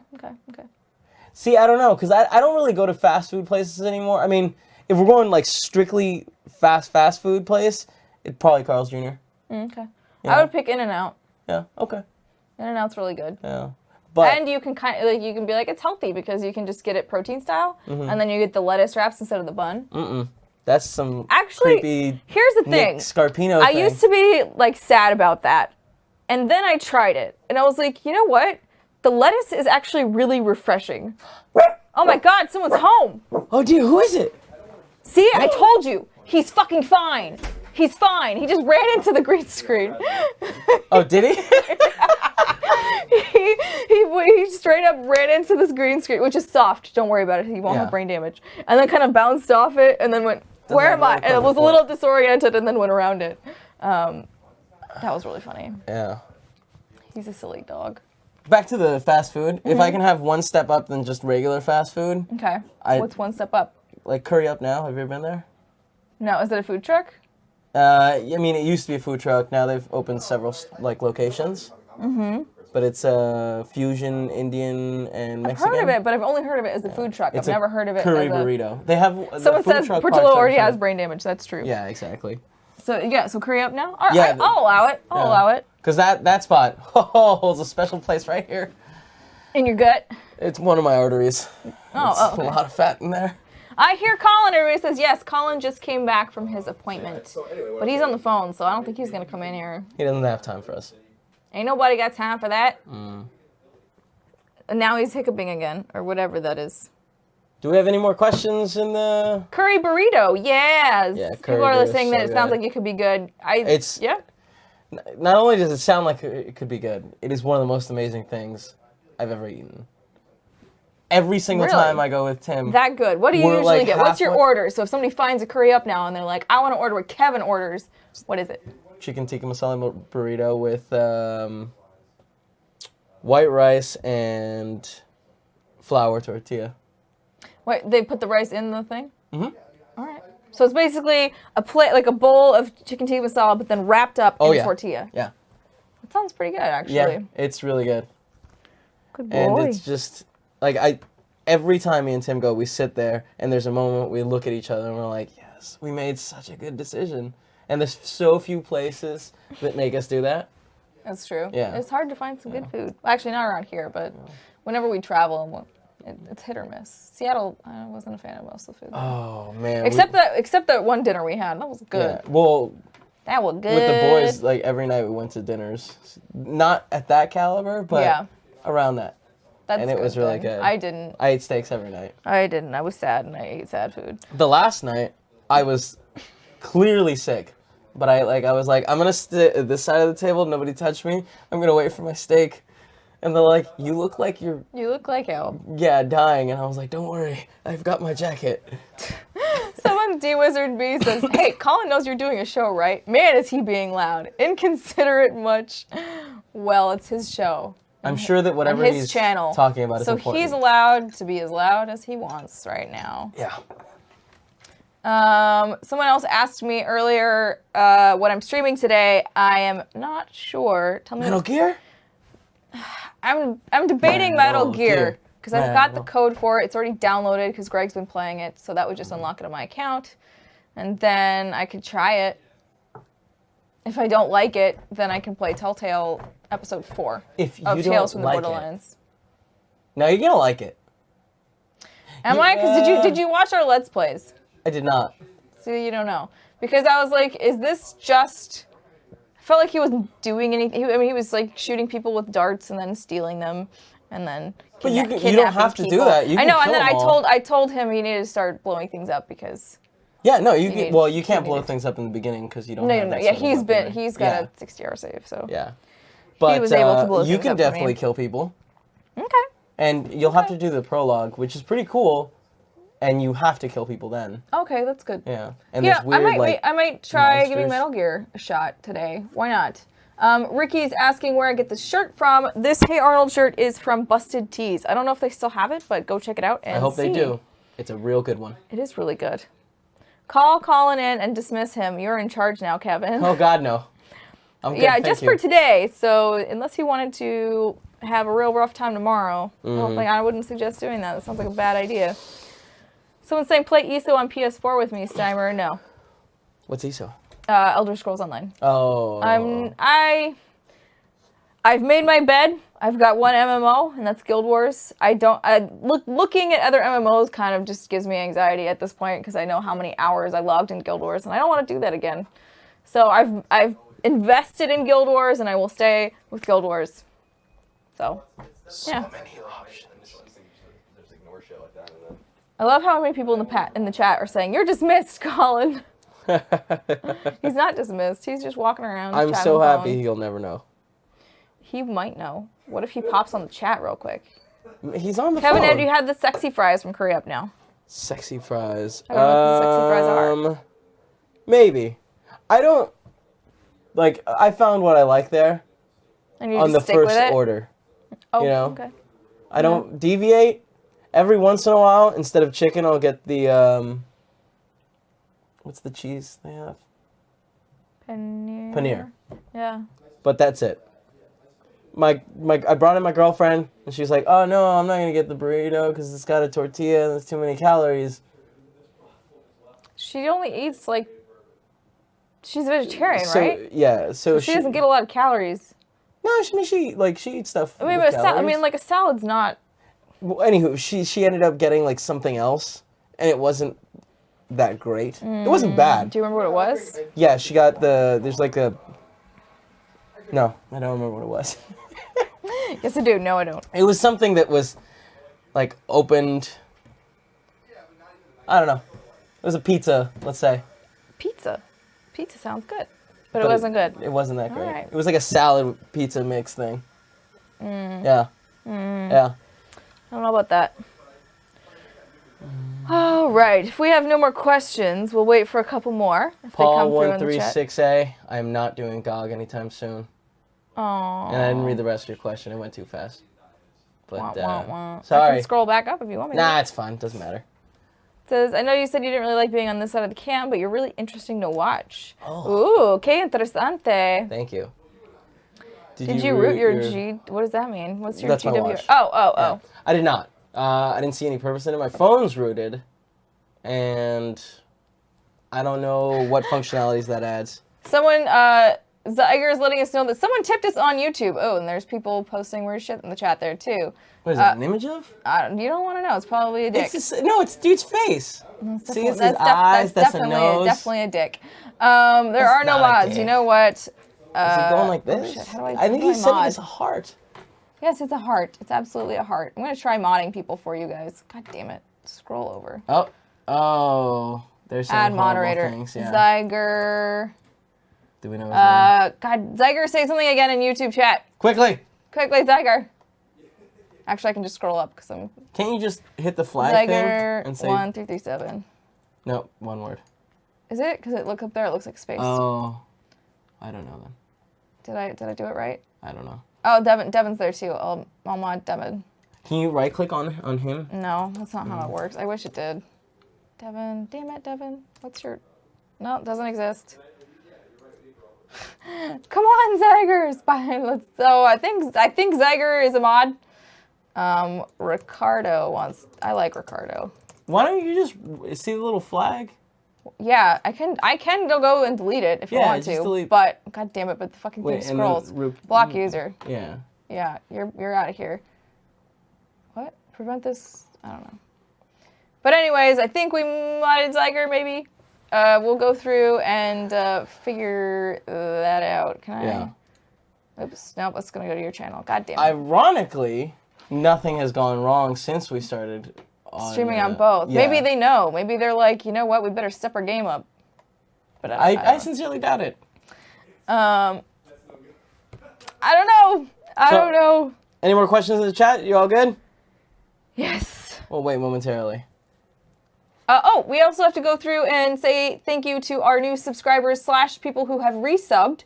Speaker 1: See, I don't know, because I don't really go to fast food places anymore. I mean, if we're going like strictly fast food place, it'd probably Carl's Jr.
Speaker 2: Okay.
Speaker 1: Yeah.
Speaker 2: I would pick In-N-Out.
Speaker 1: Yeah, okay.
Speaker 2: In-N-Out's really good.
Speaker 1: Yeah. But,
Speaker 2: and you can you can be like, it's healthy because you can just get it protein style, and then you get the lettuce wraps instead of the bun.
Speaker 1: That's some
Speaker 2: Actually,
Speaker 1: creepy
Speaker 2: here's the
Speaker 1: Nick
Speaker 2: thing.
Speaker 1: Scarpino
Speaker 2: I
Speaker 1: thing.
Speaker 2: used to be like sad about that. And then I tried it. And I was like, you know what? The lettuce is actually really refreshing. Oh my God, someone's home.
Speaker 1: Oh dear, who is it?
Speaker 2: See, I told you. He's fucking fine. He's fine. He just ran into the green screen.
Speaker 1: Oh, did he?
Speaker 2: He straight up ran into this green screen, which is soft. Don't worry about it. He won't have brain damage. And then kind of bounced off it and then went, where am I? And it was a little disoriented and then went around it. That was really funny.
Speaker 1: Yeah.
Speaker 2: He's a silly dog.
Speaker 1: Back to the fast food. If I can have one step up than just regular fast food.
Speaker 2: Okay. What's one step up?
Speaker 1: Like Curry Up Now. Have you ever been there?
Speaker 2: No. Is it a food truck?
Speaker 1: I mean, it used to be a food truck. Now they've opened several like locations. But it's fusion, Indian, and Mexican.
Speaker 2: I've heard of it, but I've only heard of it as a food truck. I've never heard of it
Speaker 1: curry
Speaker 2: as a
Speaker 1: burrito. They have
Speaker 2: Someone says Portillo already has brain damage. That's true.
Speaker 1: Yeah, exactly.
Speaker 2: So yeah, so Curry Up Now. All right, I'll allow it. I'll allow it.
Speaker 1: Because that spot, holds a special place right here.
Speaker 2: In your gut.
Speaker 1: It's one of my arteries.
Speaker 2: Okay.
Speaker 1: A lot of fat in there.
Speaker 2: I hear Colin. Everybody says yes. Colin just came back from his appointment, but he's on the phone, so I don't think he's gonna come in here.
Speaker 1: He doesn't have time for us.
Speaker 2: Ain't nobody got time for that. And now he's hiccuping again, or whatever that is.
Speaker 1: Do we have any more questions in the
Speaker 2: curry burrito? Yes.
Speaker 1: Yeah, curry
Speaker 2: People are
Speaker 1: burrito's
Speaker 2: saying that
Speaker 1: so
Speaker 2: it sounds
Speaker 1: good.
Speaker 2: like it could be good. Yeah.
Speaker 1: Not only does it sound like it could be good, it is one of the most amazing things I've ever eaten. Every single time I go with Tim.
Speaker 2: That good. What do you usually
Speaker 1: like
Speaker 2: get? What's your order? So if somebody finds a Curry Up Now and they're like, I want to order what Kevin orders, what is it?
Speaker 1: Chicken tikka masala burrito with white rice and flour tortilla.
Speaker 2: Wait, they put the rice in the thing? All right. So it's basically a plate, like a bowl of chicken tikka masala, but then wrapped up in tortilla.
Speaker 1: Yeah.
Speaker 2: That sounds pretty good, actually.
Speaker 1: Yeah, it's really good.
Speaker 2: Good boy.
Speaker 1: And it's just, like, every time me and Tim go, we sit there, and there's a moment we look at each other, and we're like, yes, we made such a good decision. And there's so few places that make us do that.
Speaker 2: That's true.
Speaker 1: Yeah.
Speaker 2: It's hard to find some good food. Well, actually, not around here, but whenever we travel, it's hit or miss. Seattle, I wasn't a fan of most of the food.
Speaker 1: Oh, man.
Speaker 2: Except that one dinner we had. That was good.
Speaker 1: Yeah. Well,
Speaker 2: that was good.
Speaker 1: with the boys, like, every night we went to dinners. Not at that caliber, but around that. And it was really good.
Speaker 2: I didn't.
Speaker 1: I ate steaks every night.
Speaker 2: I didn't. I was sad, and I ate sad food.
Speaker 1: The last night, I was clearly sick. But I was like, I'm going to sit at this side of the table. Nobody touch me. I'm going to wait for my steak. And they're like, you look like you're...
Speaker 2: You look like hell.
Speaker 1: Yeah, dying. And I was like, don't worry. I've got my jacket.
Speaker 2: Someone, D-Wizard B says, hey, Colin knows you're doing a show, right? Man, is he being loud. Inconsiderate much. Well, it's his show.
Speaker 1: I'm sure that whatever
Speaker 2: his
Speaker 1: he's
Speaker 2: channel.
Speaker 1: talking about is important.
Speaker 2: So he's allowed to be as loud as he wants right now.
Speaker 1: Yeah.
Speaker 2: Someone else asked me earlier what I'm streaming today. I am not sure. Tell me.
Speaker 1: Metal Gear?
Speaker 2: I'm debating Metal Gear because I've got the code for it. It's already downloaded because Greg's been playing it, so that would just unlock it on my account, and then I could try it. If I don't like it, then I can play Telltale Episode 4 of Tales from the Borderlands.
Speaker 1: No, you're gonna like it.
Speaker 2: Am I? Because did you watch our Let's Plays?
Speaker 1: I did not.
Speaker 2: So you don't know. Because I was like, is this just... I felt like he wasn't doing anything. He was like shooting people with darts and then stealing them. And then
Speaker 1: But you don't have to do that. You can
Speaker 2: I know,
Speaker 1: kill
Speaker 2: and then
Speaker 1: them all.
Speaker 2: I told him he needed to start blowing things up because...
Speaker 1: Yeah, no, you can't blow things up in the beginning because you don't have that
Speaker 2: Yeah,
Speaker 1: sort of weaponry.
Speaker 2: he's got a 60-hour save, so...
Speaker 1: Yeah. But
Speaker 2: he was able to blow
Speaker 1: you
Speaker 2: things
Speaker 1: can
Speaker 2: up for me.
Speaker 1: definitely kill people.
Speaker 2: Okay.
Speaker 1: And you'll have to do the prologue, which is pretty cool. And you have to kill people then.
Speaker 2: Okay, that's good.
Speaker 1: Yeah. And
Speaker 2: Yeah,
Speaker 1: there's weird,
Speaker 2: I might try
Speaker 1: monsters.
Speaker 2: giving Metal Gear a shot today. Why not? Ricky's asking where I get the shirt from. This Hey Arnold shirt is from Busted Tees. I don't know if they still have it, but go check it out and
Speaker 1: I hope they do. It's a real good one.
Speaker 2: It is really good. Call Colin in and dismiss him. You're in charge now, Kevin.
Speaker 1: Oh, God, no. I'm good,
Speaker 2: Yeah,
Speaker 1: thank
Speaker 2: just
Speaker 1: you.
Speaker 2: for today. So unless he wanted to have a real rough time tomorrow, I wouldn't suggest doing that. That sounds like a bad idea. Someone's saying play ESO on PS4 with me, Steimer. No.
Speaker 1: What's ESO?
Speaker 2: Elder Scrolls Online.
Speaker 1: Oh.
Speaker 2: I've made my bed. I've got one MMO, and that's Guild Wars. Looking at other MMOs kind of just gives me anxiety at this point because I know how many hours I logged in Guild Wars, and I don't want to do that again. So I've invested in Guild Wars, and I will stay with Guild Wars. So yeah.
Speaker 1: Many options.
Speaker 3: Just ignore shit like that. And then...
Speaker 2: I love how many people in the chat are saying, "You're dismissed, Colin." He's not dismissed. He's just walking around.
Speaker 1: I'm
Speaker 2: chatting
Speaker 1: so
Speaker 2: on the
Speaker 1: happy
Speaker 2: phone.
Speaker 1: he'll never know.
Speaker 2: He might know. What if he pops on the chat real quick?
Speaker 1: He's on the
Speaker 2: Kevin,
Speaker 1: phone.
Speaker 2: have you had the sexy fries from Curry Up now?
Speaker 1: Sexy fries.
Speaker 2: I don't know what the sexy fries are.
Speaker 1: Maybe. I don't... Like, I found what I like there
Speaker 2: And you
Speaker 1: on the
Speaker 2: just stick with
Speaker 1: first
Speaker 2: it?
Speaker 1: order.
Speaker 2: Oh,
Speaker 1: you know?
Speaker 2: okay.
Speaker 1: I don't deviate. Every once in a while, instead of chicken, I'll get the, what's the cheese they have? Paneer.
Speaker 2: Yeah.
Speaker 1: But that's it. I brought in my girlfriend, and she was like, "Oh no, I'm not gonna get the burrito because it's got a tortilla and there's too many calories."
Speaker 2: She only eats, like... She's a vegetarian,
Speaker 1: So
Speaker 2: right?
Speaker 1: yeah, so
Speaker 2: She doesn't get a lot of calories.
Speaker 1: No, she eats stuff.
Speaker 2: I mean,
Speaker 1: with
Speaker 2: but
Speaker 1: calories.
Speaker 2: like a salad's not...
Speaker 1: Well, anywho, she ended up getting like something else, and it wasn't that great. It wasn't bad.
Speaker 2: Do you remember what it was?
Speaker 1: Yeah, she got there's like a. No, I don't remember what it was.
Speaker 2: Yes, I do. No, I don't.
Speaker 1: It was something that was, like, opened. I don't know. It was a pizza, let's say.
Speaker 2: Pizza. Pizza sounds good. But it wasn't good.
Speaker 1: It wasn't that great.
Speaker 2: Alright.
Speaker 1: It was like a salad pizza mix thing. Yeah. Yeah.
Speaker 2: I don't know about that. All right. If we have no more questions, we'll wait for a couple more. If they come through in the chat.
Speaker 1: Paul136A, I am not doing GOG anytime soon.
Speaker 2: Aww.
Speaker 1: And I didn't read the rest of your question. It went too fast. But,
Speaker 2: Wah, wah, wah. I
Speaker 1: sorry.
Speaker 2: can scroll back up if you want me to.
Speaker 1: Nah, it's fine. Doesn't matter.
Speaker 2: Says, I know you said you didn't really like being on this side of the cam, but you're really interesting to watch. Oh. Ooh, que interesante.
Speaker 1: Thank you.
Speaker 2: Did you root your G? What does that mean? What's your
Speaker 1: That's my
Speaker 2: GW?
Speaker 1: watch.
Speaker 2: Oh.
Speaker 1: Yeah. I did not. I didn't see any purpose in it. My phone's rooted. And I don't know what functionalities that adds.
Speaker 2: Someone, Zyger is letting us know that someone tipped us on YouTube. Oh, and there's people posting weird shit in the chat there, too.
Speaker 1: What is that, an image of?
Speaker 2: You don't want to know. It's probably a dick.
Speaker 1: It's dude's face. See, it's his eyes, that's a nose.
Speaker 2: Definitely a dick. There are no
Speaker 1: not a
Speaker 2: mods.
Speaker 1: dick.
Speaker 2: You know what?
Speaker 1: Is he going like this?
Speaker 2: Shit, how do
Speaker 1: I think
Speaker 2: how do
Speaker 1: he
Speaker 2: I
Speaker 1: said
Speaker 2: mod?
Speaker 1: it's a heart.
Speaker 2: Yes, it's a heart. It's absolutely a heart. I'm going to try modding people for you guys. God damn it. Scroll over.
Speaker 1: Oh. There's some
Speaker 2: Add
Speaker 1: horrible
Speaker 2: moderator.
Speaker 1: things, yeah.
Speaker 2: Zyger.
Speaker 1: Do we know his name?
Speaker 2: God, Zyger, say something again in YouTube chat.
Speaker 1: Quickly.
Speaker 2: Quickly, Zyger. Actually, I can just scroll up because I'm...
Speaker 1: Can't you just hit the flag
Speaker 2: Zyger
Speaker 1: thing and say...
Speaker 2: 1337.
Speaker 1: No, one word.
Speaker 2: Is it? Because it look up there, it looks like space.
Speaker 1: Oh. I don't know then.
Speaker 2: Did I do it right?
Speaker 1: I don't know.
Speaker 2: Oh, Devin's there too. I'll mod Devin.
Speaker 1: Can you right click on him?
Speaker 2: No, that's not how it works. I wish it did. Devin, damn it, Devin. What's your... No, it doesn't exist. Come on, Zyger. So I think Zyger is a mod. Ricardo wants... I like Ricardo.
Speaker 1: Why don't you just see the little flag?
Speaker 2: Yeah, I can go and delete it if I want
Speaker 1: just
Speaker 2: to.
Speaker 1: delete.
Speaker 2: But god damn it, but the fucking thing
Speaker 1: and then
Speaker 2: scrolls. Block user.
Speaker 1: Yeah.
Speaker 2: Yeah, you're out of here. What? Prevent this? I don't know. But anyways, I think we modded Zyger maybe. we'll go through and figure that out. Can I?
Speaker 1: Yeah.
Speaker 2: Oops. Nope. It's gonna go to your channel. God damn it.
Speaker 1: Ironically, nothing has gone wrong since we started
Speaker 2: Streaming on both.
Speaker 1: Yeah.
Speaker 2: Maybe they know. Maybe they're like, you know what? We better step our game up. But
Speaker 1: I sincerely doubt it.
Speaker 2: I don't know. I don't know.
Speaker 1: Any more questions in the chat? You all good?
Speaker 2: Yes.
Speaker 1: We'll wait momentarily.
Speaker 2: We also have to go through and say thank you to our new subscribers / people who have resubbed.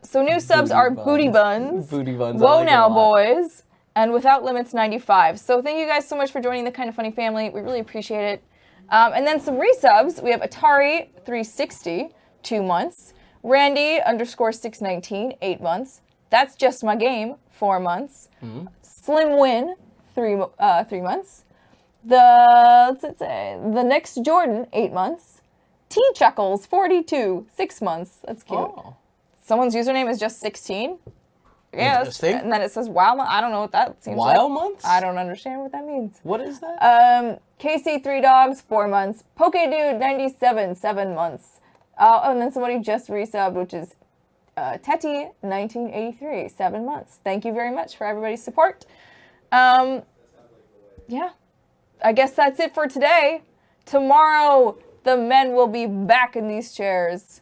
Speaker 2: So new subs are Booty Buns.
Speaker 1: Booty Buns.
Speaker 2: Whoa Now Boys. And Without Limits 95. So thank you guys so much for joining the Kinda Funny family. We really appreciate it. And then some resubs. We have Atari 360, 2 months. Randy _619, 8 months. That's Just My Game, 4 months. Slim Win, 3 months. The Next Jordan, 8 months. T Chuckles, 42, 6 months. That's cute.
Speaker 1: Oh.
Speaker 2: Someone's username is just 16. Yes.
Speaker 1: Interesting.
Speaker 2: And then it says Wild Month. I don't know what that seems like.
Speaker 1: Wild months?
Speaker 2: I don't understand what that means.
Speaker 1: What is that?
Speaker 2: KC 3 Dogs, 4 months. Poke Dude 97, 7 months. And then somebody just resubbed, which is Teti 1983, 7 months. Thank you very much for everybody's support. Yeah. I guess that's it for today. Tomorrow, the men will be back in these chairs.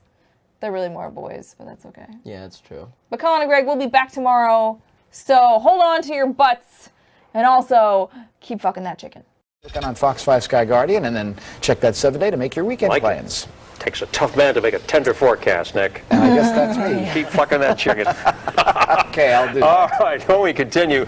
Speaker 2: They're really more boys, but that's okay.
Speaker 1: Yeah, it's true.
Speaker 2: But Colin and Greg will be back tomorrow. So hold on to your butts. And also, keep fucking that chicken.
Speaker 4: Look on Fox 5 Sky Guardian and then check that 7-day to make your weekend plans.
Speaker 5: Takes a tough man to make a tender forecast, Nick.
Speaker 4: And I guess that's me.
Speaker 5: Keep fucking that chicken.
Speaker 4: Okay, I'll do that.
Speaker 5: All right, when we continue.